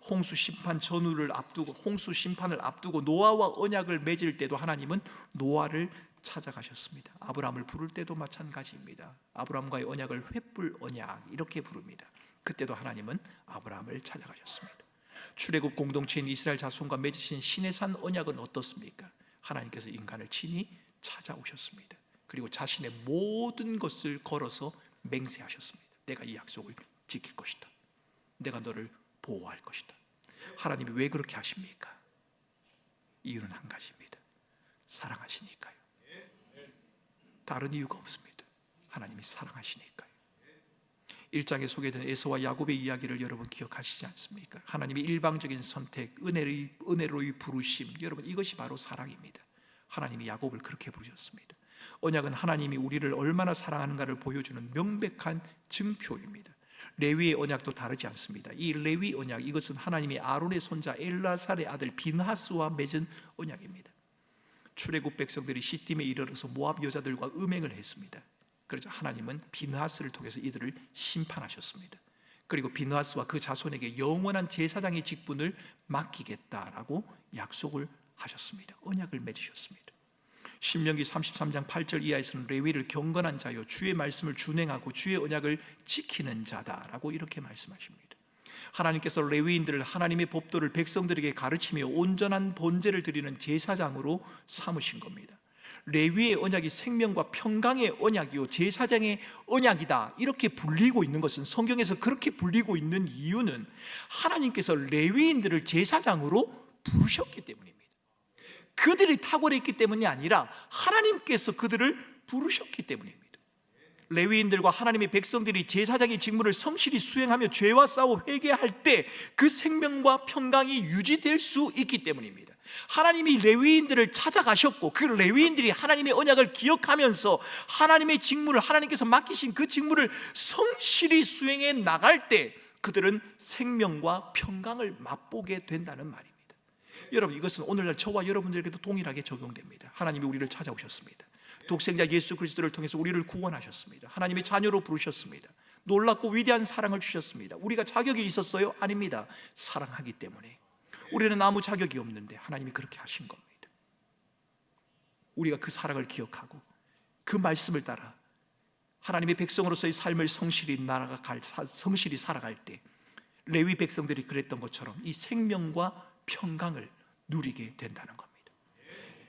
홍수 심판 전후를 앞두고, 홍수 심판을 앞두고 노아와 언약을 맺을 때도 하나님은 노아를 찾아가셨습니다. 아브라함을 부를 때도 마찬가지입니다. 아브라함과의 언약을 횃불 언약 이렇게 부릅니다. 그때도 하나님은 아브라함을 찾아가셨습니다. 출애굽 공동체인 이스라엘 자손과 맺으신 시내산 언약은 어떻습니까? 하나님께서 인간을 친히 찾아오셨습니다. 그리고 자신의 모든 것을 걸어서 맹세하셨습니다. 내가 이 약속을 지킬 것이다. 내가 너를 보호할 것이다. 하나님이 왜 그렇게 하십니까? 이유는 한 가지입니다. 사랑하시니까요. 다른 이유가 없습니다. 하나님이 사랑하시니까요. 1장에 소개된 에서와 야곱의 이야기를 여러분 기억하시지 않습니까? 하나님의 일방적인 선택, 은혜로의 부르심, 여러분 이것이 바로 사랑입니다. 하나님이 야곱을 그렇게 부르셨습니다. 언약은 하나님이 우리를 얼마나 사랑하는가를 보여주는 명백한 증표입니다. 레위의 언약도 다르지 않습니다. 이 레위 언약, 이것은 하나님이 아론의 손자 엘라살의 아들 빈하스와 맺은 언약입니다. 출애굽 백성들이 시딤에 이르러서 모압 여자들과 음행을 했습니다. 그래서 하나님은 빈하스를 통해서 이들을 심판하셨습니다. 그리고 빈하스와 그 자손에게 영원한 제사장의 직분을 맡기겠다라고 약속을 하셨습니다. 언약을 맺으셨습니다. 신명기 33장 8절 이하에서는 레위를 경건한 자요 주의 말씀을 준행하고 주의 언약을 지키는 자다라고 이렇게 말씀하십니다. 하나님께서 레위인들을 하나님의 법도를 백성들에게 가르치며 온전한 번제를 드리는 제사장으로 삼으신 겁니다. 레위의 언약이 생명과 평강의 언약이요 제사장의 언약이다 이렇게 불리고 있는 것은, 성경에서 그렇게 불리고 있는 이유는 하나님께서 레위인들을 제사장으로 부르셨기 때문입니다. 그들이 탁월했기 때문이 아니라 하나님께서 그들을 부르셨기 때문입니다. 레위인들과 하나님의 백성들이 제사장의 직무를 성실히 수행하며 죄와 싸워 회개할 때 그 생명과 평강이 유지될 수 있기 때문입니다. 하나님이 레위인들을 찾아가셨고 그 레위인들이 하나님의 언약을 기억하면서 하나님의 직무를, 하나님께서 맡기신 그 직무를 성실히 수행해 나갈 때 그들은 생명과 평강을 맛보게 된다는 말입니다. 여러분, 이것은 오늘날 저와 여러분들에게도 동일하게 적용됩니다. 하나님이 우리를 찾아오셨습니다. 독생자 예수 그리스도를 통해서 우리를 구원하셨습니다. 하나님의 자녀로 부르셨습니다. 놀랍고 위대한 사랑을 주셨습니다. 우리가 자격이 있었어요? 아닙니다. 사랑하기 때문에. 우리는 아무 자격이 없는데 하나님이 그렇게 하신 겁니다. 우리가 그 사랑을 기억하고 그 말씀을 따라 하나님의 백성으로서의 삶을 성실히 살아갈 때 레위 백성들이 그랬던 것처럼 이 생명과 평강을 누리게 된다는 겁니다.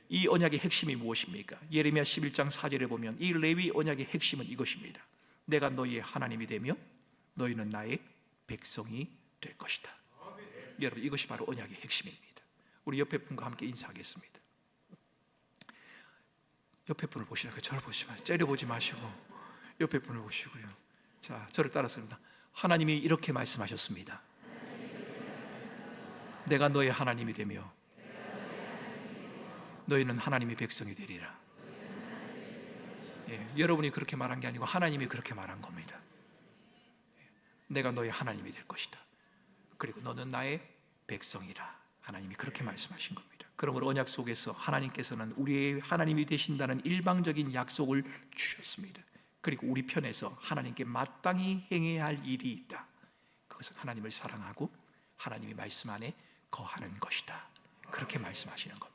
이 언약의 핵심이 무엇입니까? 예레미야 11장 4절에 보면 이 레위 언약의 핵심은 이것입니다. 내가 너희의 하나님이 되며 너희는 나의 백성이 될 것이다. 여러분, 이것이 바로 언약의 핵심입니다. 우리 옆에 분과 함께 인사하겠습니다. 옆에 분을 보시라고요. 저를 보시지 마시고, 째려보지 마시고 옆에 분을 보시고요. 자, 저를 따랐습니다. 하나님이 이렇게 말씀하셨습니다. 내가 너의 하나님이 되며 너희는 하나님의 백성이 되리라. 여러분이 그렇게 말한 게 아니고 하나님이 그렇게 말한 겁니다. 내가 너의 하나님이 될 것이다. 그리고 너는 나의 백성이라. 하나님이 그렇게 말씀하신 겁니다. 그러므로 언약 속에서 하나님께서는 우리의 하나님이 되신다는 일방적인 약속을 주셨습니다. 그리고 우리 편에서 하나님께 마땅히 행해야 할 일이 있다. 그것은 하나님을 사랑하고 하나님의 말씀 안에 거하는 것이다. 그렇게 말씀하시는 겁니다.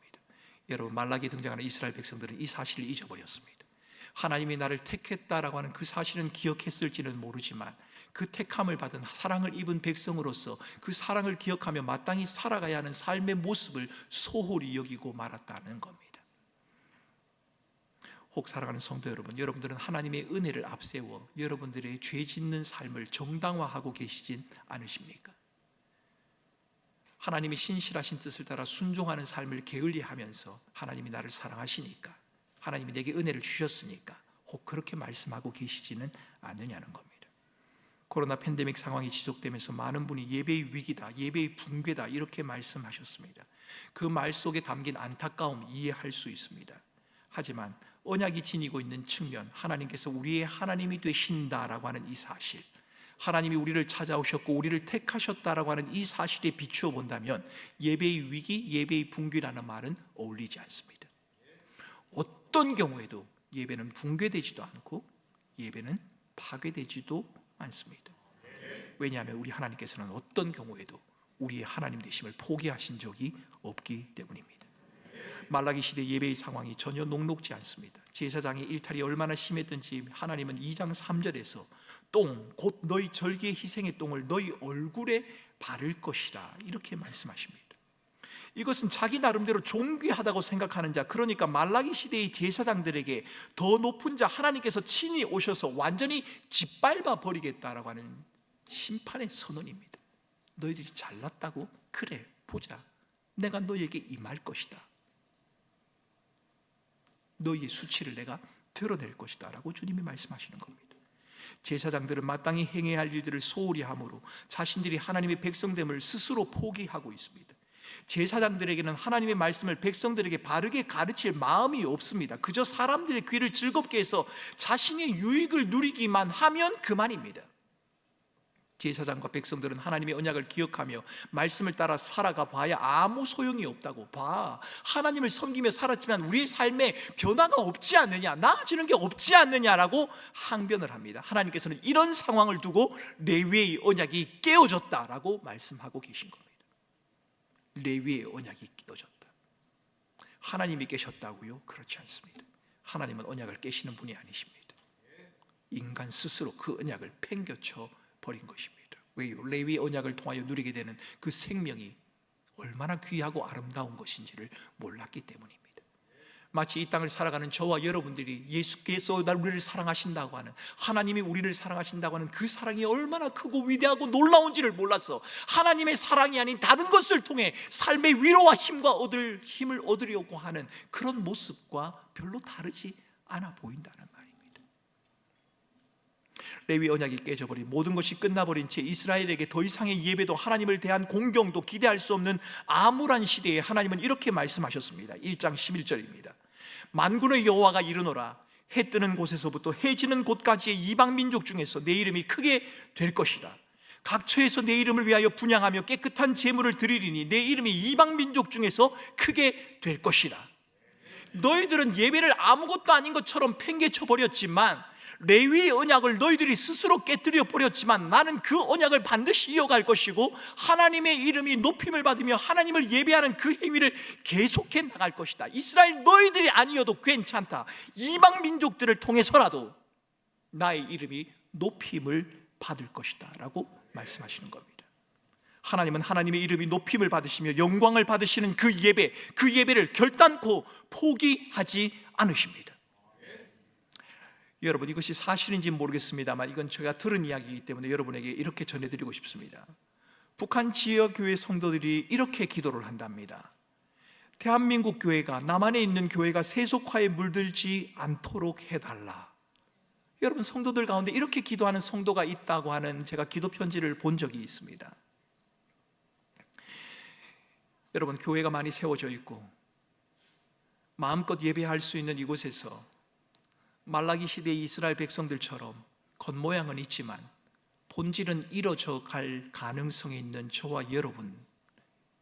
여러분, 말라기에 등장하는 이스라엘 백성들은 이 사실을 잊어버렸습니다. 하나님이 나를 택했다라고 하는 그 사실은 기억했을지는 모르지만 그 택함을 받은 사랑을 입은 백성으로서 그 사랑을 기억하며 마땅히 살아가야 하는 삶의 모습을 소홀히 여기고 말았다는 겁니다. 혹 사랑하는 성도 여러분, 여러분들은 하나님의 은혜를 앞세워 여러분들의 죄 짓는 삶을 정당화하고 계시진 않으십니까? 하나님이 신실하신 뜻을 따라 순종하는 삶을 게을리하면서 하나님이 나를 사랑하시니까, 하나님이 내게 은혜를 주셨으니까 혹 그렇게 말씀하고 계시지는 않느냐는 겁니다. 코로나 팬데믹 상황이 지속되면서 많은 분이 예배의 위기다, 예배의 붕괴다 이렇게 말씀하셨습니다. 그 말 속에 담긴 안타까움 이해할 수 있습니다. 하지만 언약이 지니고 있는 측면, 하나님께서 우리의 하나님이 되신다라고 하는 이 사실, 하나님이 우리를 찾아오셨고 우리를 택하셨다라고 하는 이 사실에 비추어 본다면 예배의 위기, 예배의 붕괴라는 말은 어울리지 않습니다. 어떤 경우에도 예배는 붕괴되지도 않고 예배는 파괴되지도 않습니다. 왜냐하면 우리 하나님께서는 어떤 경우에도 우리의 하나님 되심을 포기하신 적이 없기 때문입니다. 말라기 시대 예배의 상황이 전혀 녹록지 않습니다. 제사장의 일탈이 얼마나 심했던지 하나님은 2장 3절에서 똥, 곧 너희 절기의 희생의 똥을 너희 얼굴에 바를 것이라 이렇게 말씀하십니다. 이것은 자기 나름대로 존귀하다고 생각하는 자, 그러니까 말라기 시대의 제사장들에게 더 높은 자 하나님께서 친히 오셔서 완전히 짓밟아 버리겠다라고 하는 심판의 선언입니다. 너희들이 잘났다고? 그래, 보자. 내가 너희에게 임할 것이다. 너희의 수치를 내가 드러낼 것이다 라고 주님이 말씀하시는 겁니다. 제사장들은 마땅히 행해야 할 일들을 소홀히 함으로 자신들이 하나님의 백성됨을 스스로 포기하고 있습니다. 제사장들에게는 하나님의 말씀을 백성들에게 바르게 가르칠 마음이 없습니다. 그저 사람들의 귀를 즐겁게 해서 자신의 유익을 누리기만 하면 그만입니다. 제사장과 백성들은 하나님의 언약을 기억하며 말씀을 따라 살아가 봐야 아무 소용이 없다고. 하나님을 섬기며 살았지만 우리의 삶에 변화가 없지 않느냐, 나아지는 게 없지 않느냐라고 항변을 합니다. 하나님께서는 이런 상황을 두고 레위의 언약이 깨어졌다라고 말씀하고 계신 겁니다. 레위의 언약이 깨어졌다. 하나님이 깨셨다고요? 그렇지 않습니다. 하나님은 언약을 깨시는 분이 아니십니다. 인간 스스로 그 언약을 팽겨쳐 버린 것입니다. 왜요? 레위 언약을 통하여 누리게 되는 그 생명이 얼마나 귀하고 아름다운 것인지를 몰랐기 때문입니다. 마치 이 땅을 살아가는 저와 여러분들이 예수께서 우리를 사랑하신다고 하는, 하나님이 우리를 사랑하신다고 하는 그 사랑이 얼마나 크고 위대하고 놀라운지를 몰라서 하나님의 사랑이 아닌 다른 것을 통해 삶의 위로와 힘을 얻으려고 하는 그런 모습과 별로 다르지 않아 보인다는 말입니다. 레위 언약이 깨져버린, 모든 것이 끝나버린 채 이스라엘에게 더 이상의 예배도 하나님을 대한 공경도 기대할 수 없는 암울한 시대에 하나님은 이렇게 말씀하셨습니다. 1장 11절입니다. 만군의 여호와가 이르노라, 해 뜨는 곳에서부터 해 지는 곳까지의 이방 민족 중에서 내 이름이 크게 될 것이라. 각처에서 내 이름을 위하여 분향하며 깨끗한 제물을 드리리니 내 이름이 이방 민족 중에서 크게 될 것이라. 너희들은 예배를 아무것도 아닌 것처럼 팽개쳐 버렸지만, 레위의 언약을 너희들이 스스로 깨뜨려 버렸지만 나는 그 언약을 반드시 이어갈 것이고 하나님의 이름이 높임을 받으며 하나님을 예배하는 그 행위를 계속해 나갈 것이다. 이스라엘 너희들이 아니어도 괜찮다. 이방 민족들을 통해서라도 나의 이름이 높임을 받을 것이다 라고 말씀하시는 겁니다. 하나님은 하나님의 이름이 높임을 받으시며 영광을 받으시는 그 예배를 결단코 포기하지 않으십니다. 여러분, 이것이 사실인지는 모르겠습니다만 이건 제가 들은 이야기이기 때문에 여러분에게 이렇게 전해드리고 싶습니다. 북한 지역교회 성도들이 이렇게 기도를 한답니다. 대한민국 교회가, 남한에 있는 교회가 세속화에 물들지 않도록 해달라. 여러분, 성도들 가운데 이렇게 기도하는 성도가 있다고 하는 제가 기도 편지를 본 적이 있습니다. 여러분, 교회가 많이 세워져 있고 마음껏 예배할 수 있는 이곳에서 말라기 시대의 이스라엘 백성들처럼 겉모양은 있지만 본질은 이뤄져 갈 가능성이 있는 저와 여러분,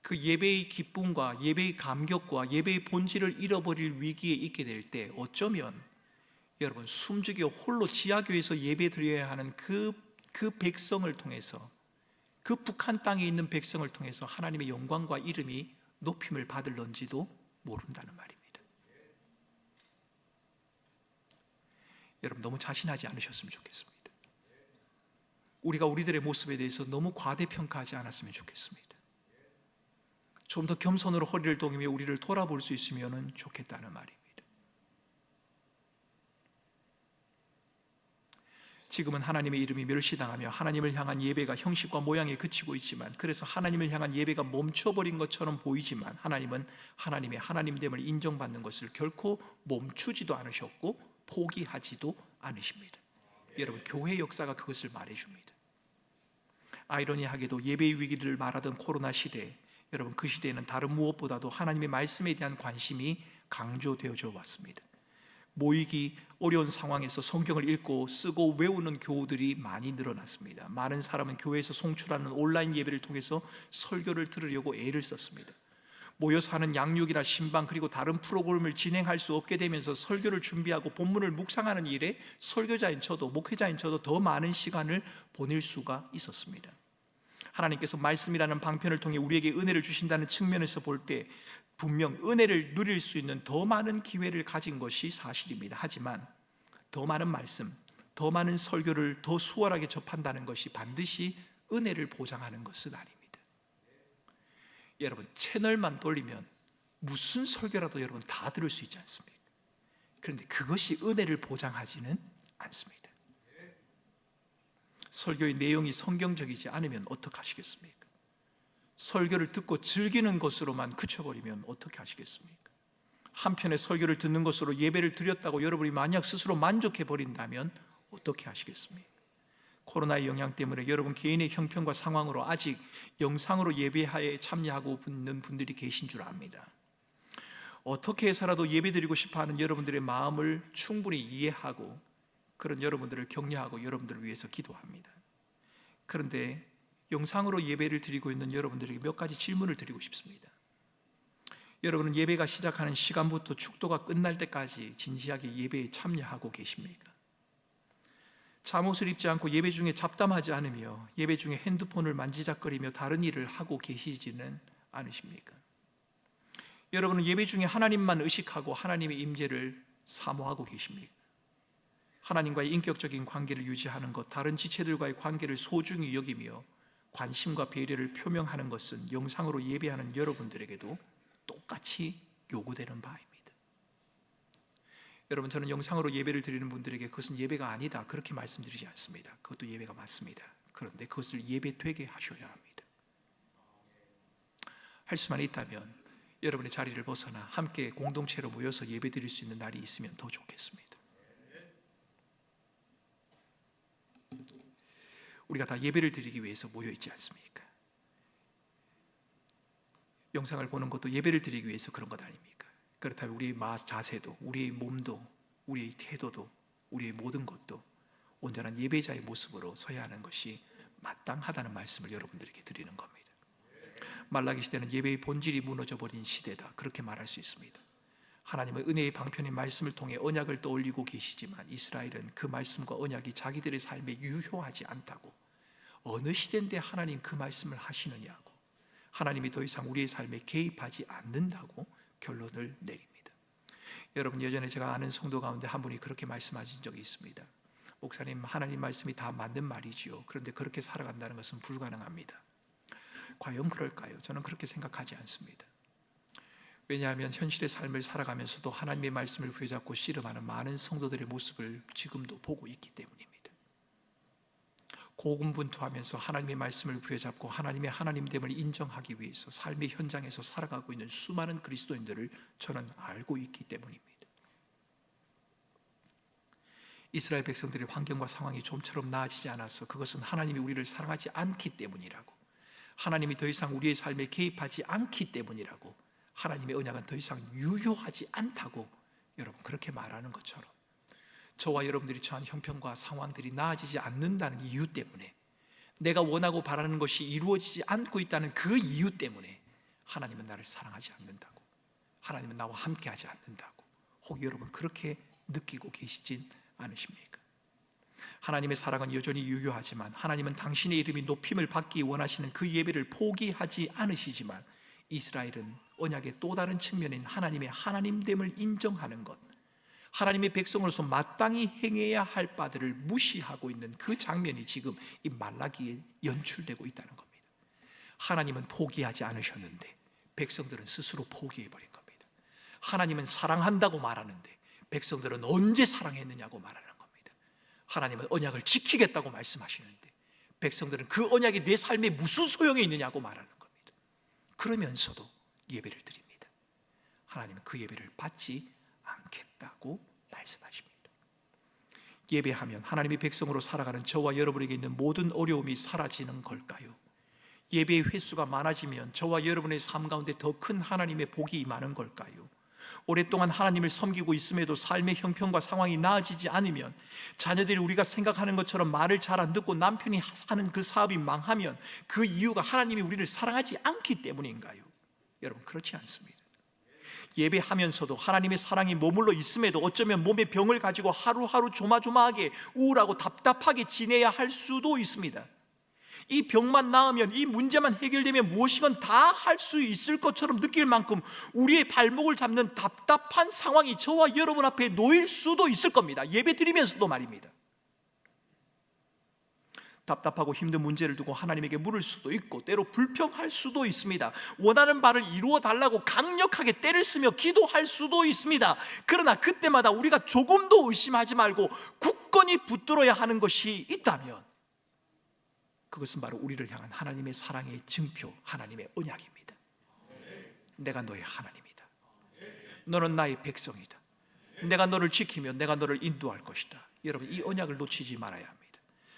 그 예배의 기쁨과 예배의 감격과 예배의 본질을 잃어버릴 위기에 있게 될 때 어쩌면 여러분, 숨죽여 홀로 지하교회에서 예배 드려야 하는 그 백성을 통해서, 그 북한 땅에 있는 백성을 통해서 하나님의 영광과 이름이 높임을 받을런지도 모른다는 말입니다. 여러분, 너무 자신하지 않으셨으면 좋겠습니다. 우리가 우리들의 모습에 대해서 너무 과대평가하지 않았으면 좋겠습니다. 좀 더 겸손으로 허리를 동이며 우리를 돌아볼 수 있으면 좋겠다는 말입니다. 지금은 하나님의 이름이 멸시당하며 하나님을 향한 예배가 형식과 모양에 그치고 있지만, 그래서 하나님을 향한 예배가 멈춰버린 것처럼 보이지만 하나님은 하나님의 하나님됨을 인정받는 것을 결코 멈추지도 않으셨고 포기하지도 않으십니다. 여러분, 교회 역사가 그것을 말해줍니다. 아이러니하게도 예배의 위기를 말하던 코로나 시대, 여러분, 그 시대에는 다른 무엇보다도 하나님의 말씀에 대한 관심이 강조되어져 왔습니다. 모이기 어려운 상황에서 성경을 읽고 쓰고 외우는 교우들이 많이 늘어났습니다. 많은 사람은 교회에서 송출하는 온라인 예배를 통해서 설교를 들으려고 애를 썼습니다. 모여서 하는 양육이나 신방 그리고 다른 프로그램을 진행할 수 없게 되면서 설교를 준비하고 본문을 묵상하는 일에 설교자인 저도, 목회자인 저도 더 많은 시간을 보낼 수가 있었습니다. 하나님께서 말씀이라는 방편을 통해 우리에게 은혜를 주신다는 측면에서 볼 때 분명 은혜를 누릴 수 있는 더 많은 기회를 가진 것이 사실입니다. 하지만 더 많은 말씀, 더 많은 설교를 더 수월하게 접한다는 것이 반드시 은혜를 보장하는 것은 아닙니다. 여러분, 채널만 돌리면 무슨 설교라도 여러분 다 들을 수 있지 않습니까? 그런데 그것이 은혜를 보장하지는 않습니다. 설교의 내용이 성경적이지 않으면 어떻게 하시겠습니까? 설교를 듣고 즐기는 것으로만 그쳐버리면 어떻게 하시겠습니까? 한편의 설교를 듣는 것으로 예배를 드렸다고 여러분이 만약 스스로 만족해버린다면 어떻게 하시겠습니까? 코로나의 영향 때문에 여러분 개인의 형편과 상황으로 아직 영상으로 예배에 참여하고 있는 분들이 계신 줄 압니다. 어떻게 해서라도 예배드리고 싶어하는 여러분들의 마음을 충분히 이해하고 그런 여러분들을 격려하고 여러분들을 위해서 기도합니다. 그런데 영상으로 예배를 드리고 있는 여러분들에게 몇 가지 질문을 드리고 싶습니다. 여러분은 예배가 시작하는 시간부터 축도가 끝날 때까지 진지하게 예배에 참여하고 계십니까? 잠옷을 입지 않고 예배 중에 잡담하지 않으며 예배 중에 핸드폰을 만지작거리며 다른 일을 하고 계시지는 않으십니까? 여러분은 예배 중에 하나님만 의식하고 하나님의 임재를 사모하고 계십니까? 하나님과의 인격적인 관계를 유지하는 것, 다른 지체들과의 관계를 소중히 여기며 관심과 배려를 표명하는 것은 영상으로 예배하는 여러분들에게도 똑같이 요구되는 바입니다. 여러분, 저는 영상으로 예배를 드리는 분들에게 그것은 예배가 아니다 그렇게 말씀드리지 않습니다. 그것도 예배가 맞습니다. 그런데 그것을 예배되게 하셔야 합니다. 할 수만 있다면 여러분의 자리를 벗어나 함께 공동체로 모여서 예배 드릴 수 있는 날이 있으면 더 좋겠습니다. 우리가 다 예배를 드리기 위해서 모여 있지 않습니까? 영상을 보는 것도 예배를 드리기 위해서 그런 것 아닙니까? 그렇다면 우리의 자세도, 우리의 몸도, 우리의 태도도, 우리의 모든 것도 온전한 예배자의 모습으로 서야 하는 것이 마땅하다는 말씀을 여러분들에게 드리는 겁니다. 말라기 시대는 예배의 본질이 무너져버린 시대다, 그렇게 말할 수 있습니다. 하나님의 은혜의 방편의 말씀을 통해 언약을 떠올리고 계시지만 이스라엘은 그 말씀과 언약이 자기들의 삶에 유효하지 않다고, 어느 시대인데 하나님 그 말씀을 하시느냐고, 하나님이 더 이상 우리의 삶에 개입하지 않는다고 결론을 내립니다. 여러분, 예전에 제가 아는 성도 가운데 한 분이 그렇게 말씀하신 적이 있습니다. 목사님, 하나님 말씀이 다 맞는 말이지요. 그런데 그렇게 살아간다는 것은 불가능합니다. 과연 그럴까요? 저는 그렇게 생각하지 않습니다. 왜냐하면 현실의 삶을 살아가면서도 하나님의 말씀을 부여잡고 씨름하는 많은 성도들의 모습을 지금도 보고 있기 때문입니다. 고군분투하면서 하나님의 말씀을 부여잡고 하나님의 하나님됨을 인정하기 위해서 삶의 현장에서 살아가고 있는 수많은 그리스도인들을 저는 알고 있기 때문입니다. 이스라엘 백성들의 환경과 상황이 좀처럼 나아지지 않아서 그것은 하나님이 우리를 사랑하지 않기 때문이라고, 하나님이 더 이상 우리의 삶에 개입하지 않기 때문이라고, 하나님의 언약은 더 이상 유효하지 않다고 여러분 그렇게 말하는 것처럼, 저와 여러분들이 처한 형편과 상황들이 나아지지 않는다는 이유 때문에, 내가 원하고 바라는 것이 이루어지지 않고 있다는 그 이유 때문에 하나님은 나를 사랑하지 않는다고, 하나님은 나와 함께하지 않는다고 혹 여러분 그렇게 느끼고 계시진 않으십니까? 하나님의 사랑은 여전히 유효하지만 하나님은 당신의 이름이 높임을 받기 원하시는 그 예배를 포기하지 않으시지만, 이스라엘은 언약의 또 다른 측면인 하나님의 하나님됨을 인정하는 것, 하나님의 백성으로서 마땅히 행해야 할 바들을 무시하고 있는 그 장면이 지금 이 말라기에 연출되고 있다는 겁니다. 하나님은 포기하지 않으셨는데 백성들은 스스로 포기해버린 겁니다. 하나님은 사랑한다고 말하는데 백성들은 언제 사랑했느냐고 말하는 겁니다. 하나님은 언약을 지키겠다고 말씀하시는데 백성들은 그 언약이 내 삶에 무슨 소용이 있느냐고 말하는 겁니다. 그러면서도 예배를 드립니다. 하나님은 그 예배를 받지 않겠다고 말씀하십니다. 예배하면 하나님의 백성으로 살아가는 저와 여러분에게 있는 모든 어려움이 사라지는 걸까요? 예배의 횟수가 많아지면 저와 여러분의 삶 가운데 더 큰 하나님의 복이 임하는 걸까요? 오랫동안 하나님을 섬기고 있음에도 삶의 형편과 상황이 나아지지 않으면, 자녀들이 우리가 생각하는 것처럼 말을 잘 안 듣고 남편이 하는 그 사업이 망하면 그 이유가 하나님이 우리를 사랑하지 않기 때문인가요? 여러분, 그렇지 않습니다. 예배하면서도 하나님의 사랑이 머물러 있음에도 어쩌면 몸의 병을 가지고 하루하루 조마조마하게 우울하고 답답하게 지내야 할 수도 있습니다. 이 병만 나으면, 이 문제만 해결되면 무엇이건 다 할 수 있을 것처럼 느낄 만큼 우리의 발목을 잡는 답답한 상황이 저와 여러분 앞에 놓일 수도 있을 겁니다. 예배 드리면서도 말입니다. 답답하고 힘든 문제를 두고 하나님에게 물을 수도 있고 때로 불평할 수도 있습니다. 원하는 바를 이루어 달라고 강력하게 때를 쓰며 기도할 수도 있습니다. 그러나 그때마다 우리가 조금도 의심하지 말고 굳건히 붙들어야 하는 것이 있다면, 그것은 바로 우리를 향한 하나님의 사랑의 증표, 하나님의 언약입니다. 내가 너의 하나님이다. 너는 나의 백성이다. 내가 너를 지키며 내가 너를 인도할 것이다. 여러분, 이 언약을 놓치지 말아야 합니다.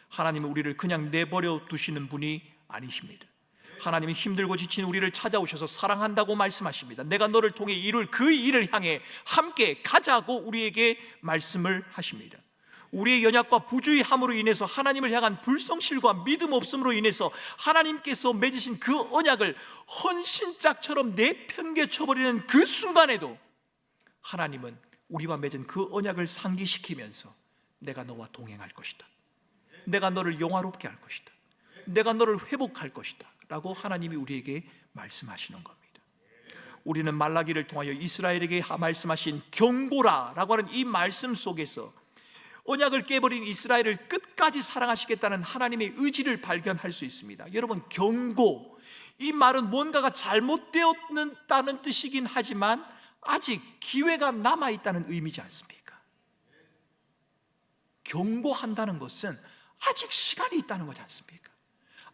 하나님은 우리를 그냥 내버려 두시는 분이 아니십니다. 하나님은 힘들고 지친 우리를 찾아오셔서 사랑한다고 말씀하십니다. 내가 너를 통해 이룰 그 일을 향해 함께 가자고 우리에게 말씀을 하십니다. 우리의 연약과 부주의함으로 인해서 하나님을 향한 불성실과 믿음 없음으로 인해서 하나님께서 맺으신 그 언약을 헌신짝처럼 내팽개쳐버리는 그 순간에도 하나님은 우리와 맺은 그 언약을 상기시키면서 내가 너와 동행할 것이다, 내가 너를 영화롭게 할 것이다, 내가 너를 회복할 것이다 라고 하나님이 우리에게 말씀하시는 겁니다. 우리는 말라기를 통하여 이스라엘에게 말씀하신 경고라라고 하는 이 말씀 속에서 언약을 깨버린 이스라엘을 끝까지 사랑하시겠다는 하나님의 의지를 발견할 수 있습니다. 여러분, 경고, 이 말은 뭔가가 잘못되었다는 뜻이긴 하지만 아직 기회가 남아있다는 의미지 않습니까? 경고한다는 것은 아직 시간이 있다는 거지 않습니까?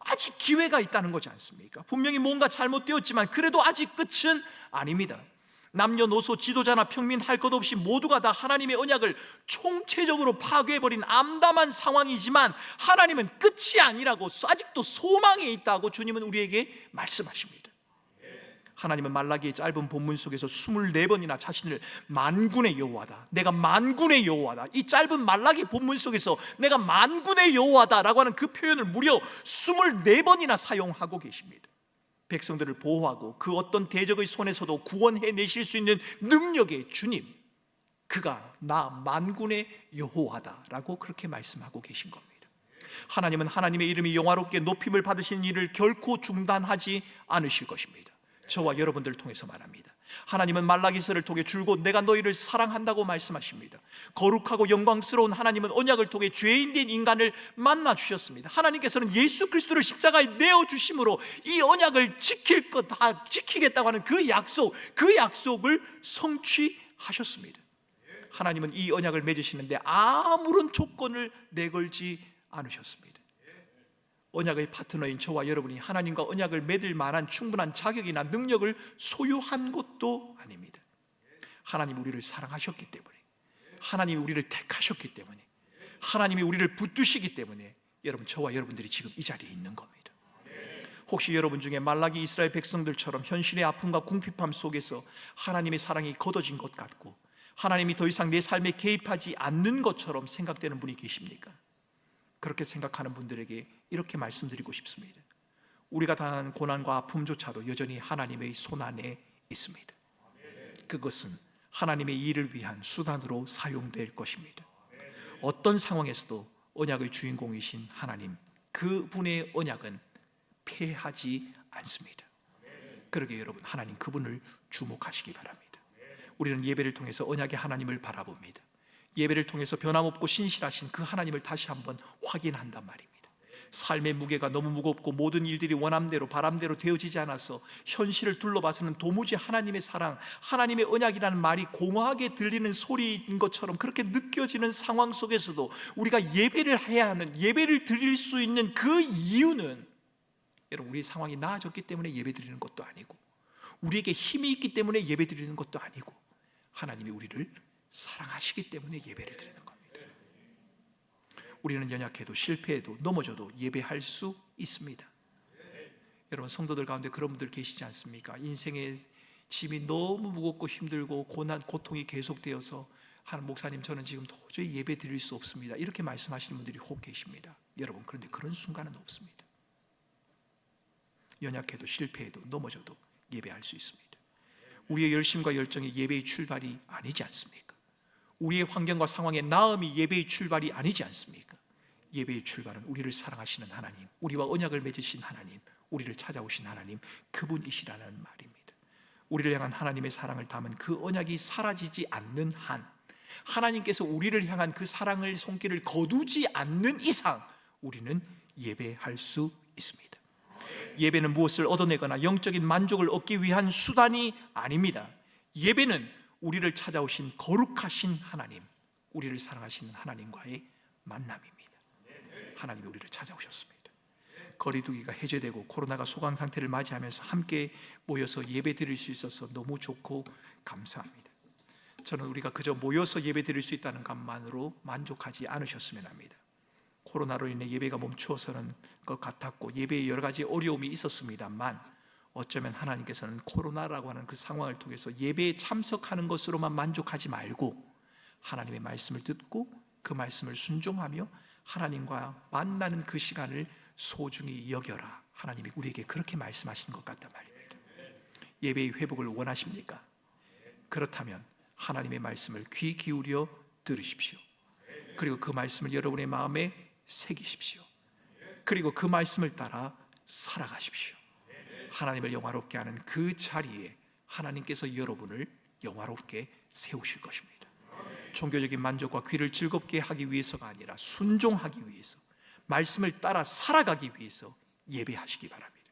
아직 기회가 있다는 거지 않습니까? 분명히 뭔가 잘못되었지만 그래도 아직 끝은 아닙니다. 남녀노소, 지도자나 평민 할 것 없이 모두가 다 하나님의 언약을 총체적으로 파괴해버린 암담한 상황이지만 하나님은 끝이 아니라고, 아직도 소망이 있다고 주님은 우리에게 말씀하십니다. 하나님은 말라기의 짧은 본문 속에서 24번이나 자신을 만군의 여호와다, 내가 만군의 여호와다, 이 짧은 말라기 본문 속에서 내가 만군의 여호와다라고 하는 그 표현을 무려 24번이나 사용하고 계십니다. 백성들을 보호하고 그 어떤 대적의 손에서도 구원해내실 수 있는 능력의 주님, 그가 나 만군의 여호와다라고 그렇게 말씀하고 계신 겁니다. 하나님은 하나님의 이름이 영화롭게 높임을 받으신 일을 결코 중단하지 않으실 것입니다. 저와 여러분들을 통해서 말합니다. 하나님은 말라기서를 통해 줄곧 내가 너희를 사랑한다고 말씀하십니다. 거룩하고 영광스러운 하나님은 언약을 통해 죄인된 인간을 만나 주셨습니다. 하나님께서는 예수 그리스도를 십자가에 내어주심으로 이 언약을 지킬 것 다 지키겠다고 하는 그 약속을 성취하셨습니다. 하나님은 이 언약을 맺으시는데 아무런 조건을 내걸지 않으셨습니다. 언약의 파트너인 저와 여러분이 하나님과 언약을 맺을 만한 충분한 자격이나 능력을 소유한 것도 아닙니다. 하나님이 우리를 사랑하셨기 때문에, 하나님이 우리를 택하셨기 때문에, 하나님이 우리를 붙드시기 때문에 여러분, 저와 여러분들이 지금 이 자리에 있는 겁니다. 혹시 여러분 중에 말라기 이스라엘 백성들처럼 현실의 아픔과 궁핍함 속에서 하나님의 사랑이 걷어진 것 같고 하나님이 더 이상 내 삶에 개입하지 않는 것처럼 생각되는 분이 계십니까? 그렇게 생각하는 분들에게 이렇게 말씀드리고 싶습니다. 우리가 당한 고난과 아픔조차도 여전히 하나님의 손안에 있습니다. 그것은 하나님의 일을 위한 수단으로 사용될 것입니다. 어떤 상황에서도 언약의 주인공이신 하나님, 그분의 언약은 패하지 않습니다. 그러게 여러분, 하나님 그분을 주목하시기 바랍니다. 우리는 예배를 통해서 언약의 하나님을 바라봅니다. 예배를 통해서 변함없고 신실하신 그 하나님을 다시 한번 확인한단 말입니다. 삶의 무게가 너무 무겁고 모든 일들이 원함대로 바람대로 되어지지 않아서 현실을 둘러봐서는 도무지 하나님의 사랑, 하나님의 언약이라는 말이 공허하게 들리는 소리인 것처럼 그렇게 느껴지는 상황 속에서도 우리가 예배를 해야 하는, 예배를 드릴 수 있는 그 이유는 여러분, 우리 상황이 나아졌기 때문에 예배 드리는 것도 아니고 우리에게 힘이 있기 때문에 예배 드리는 것도 아니고 하나님이 우리를 사랑하시기 때문에 예배를 드리는 겁니다. 우리는 연약해도 실패해도 넘어져도 예배할 수 있습니다. 여러분, 성도들 가운데 그런 분들 계시지 않습니까? 인생의 짐이 너무 무겁고 힘들고 고난, 고통이 계속되어서 한 목사님, 저는 지금 도저히 예배 드릴 수 없습니다, 이렇게 말씀하시는 분들이 혹 계십니다. 여러분, 그런데 그런 순간은 없습니다. 연약해도 실패해도 넘어져도 예배할 수 있습니다. 우리의 열심과 열정이 예배의 출발이 아니지 않습니까? 우리의 환경과 상황의 나음이 예배의 출발이 아니지 않습니까? 예배의 출발은 우리를 사랑하시는 하나님, 우리와 언약을 맺으신 하나님, 우리를 찾아오신 하나님, 그분이시라는 말입니다. 우리를 향한 하나님의 사랑을 담은 그 언약이 사라지지 않는 한, 하나님께서 우리를 향한 그 사랑을 손길을 거두지 않는 이상 우리는 예배할 수 있습니다. 예배는 무엇을 얻어내거나 영적인 만족을 얻기 위한 수단이 아닙니다. 예배는 우리를 찾아오신 거룩하신 하나님, 우리를 사랑하시는 하나님과의 만남입니다. 하나님이 우리를 찾아오셨습니다. 거리두기가 해제되고 코로나가 소강 상태를 맞이하면서 함께 모여서 예배 드릴 수 있어서 너무 좋고 감사합니다. 저는 우리가 그저 모여서 예배 드릴 수 있다는 것만으로 만족하지 않으셨으면 합니다. 코로나로 인해 예배가 멈추어서는 것 같았고 예배에 여러 가지 어려움이 있었습니다만 어쩌면 하나님께서는 코로나라고 하는 그 상황을 통해서 예배에 참석하는 것으로만 만족하지 말고 하나님의 말씀을 듣고 그 말씀을 순종하며 하나님과 만나는 그 시간을 소중히 여겨라. 하나님이 우리에게 그렇게 말씀하신 것 같단 말입니다. 예배의 회복을 원하십니까? 그렇다면 하나님의 말씀을 귀 기울여 들으십시오. 그리고 그 말씀을 여러분의 마음에 새기십시오. 그리고 그 말씀을 따라 살아가십시오. 하나님을 영화롭게 하는 그 자리에 하나님께서 여러분을 영화롭게 세우실 것입니다. 종교적인 만족과 귀를 즐겁게 하기 위해서가 아니라 순종하기 위해서, 말씀을 따라 살아가기 위해서 예배하시기 바랍니다.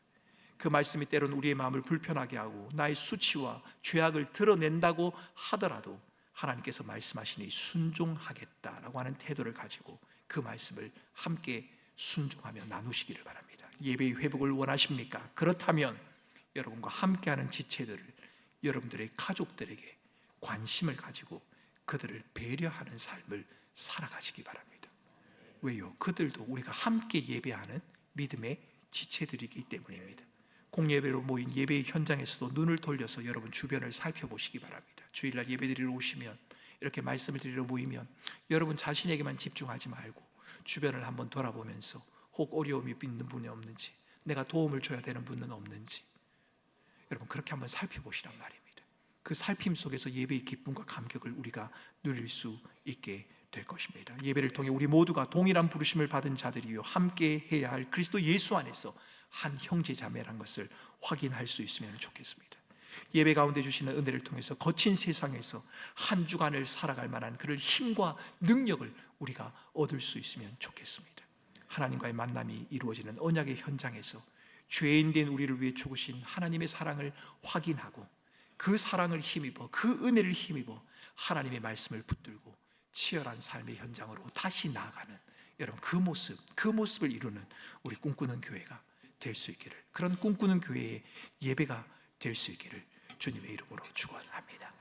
그 말씀이 때론 우리의 마음을 불편하게 하고 나의 수치와 죄악을 드러낸다고 하더라도 하나님께서 말씀하시니 순종하겠다라고 하는 태도를 가지고 그 말씀을 함께 순종하며 나누시기를 바랍니다. 예배의 회복을 원하십니까? 그렇다면 여러분과 함께하는 지체들을, 여러분들의 가족들에게 관심을 가지고 그들을 배려하는 삶을 살아가시기 바랍니다. 왜요? 그들도 우리가 함께 예배하는 믿음의 지체들이기 때문입니다. 공예배로 모인 예배의 현장에서도 눈을 돌려서 여러분 주변을 살펴보시기 바랍니다. 주일날 예배드리러 오시면, 이렇게 말씀을 드리러 모이면 여러분 자신에게만 집중하지 말고 주변을 한번 돌아보면서 혹 어려움이 있는 분이 없는지, 내가 도움을 줘야 되는 분은 없는지, 여러분 그렇게 한번 살펴보시란 말입니다. 그 살핌 속에서 예배의 기쁨과 감격을 우리가 누릴 수 있게 될 것입니다. 예배를 통해 우리 모두가 동일한 부르심을 받은 자들이요 함께 해야 할 그리스도 예수 안에서 한 형제 자매란 것을 확인할 수 있으면 좋겠습니다. 예배 가운데 주시는 은혜를 통해서 거친 세상에서 한 주간을 살아갈 만한 그럴 힘과 능력을 우리가 얻을 수 있으면 좋겠습니다. 하나님과의 만남이 이루어지는 언약의 현장에서 죄인된 우리를 위해 죽으신 하나님의 사랑을 확인하고 그 사랑을 힘입어, 그 은혜를 힘입어 하나님의 말씀을 붙들고 치열한 삶의 현장으로 다시 나아가는 여러분 그 모습을 이루는 우리 꿈꾸는 교회가 될 수 있기를, 그런 꿈꾸는 교회의 예배가 될 수 있기를 주님의 이름으로 축원합니다.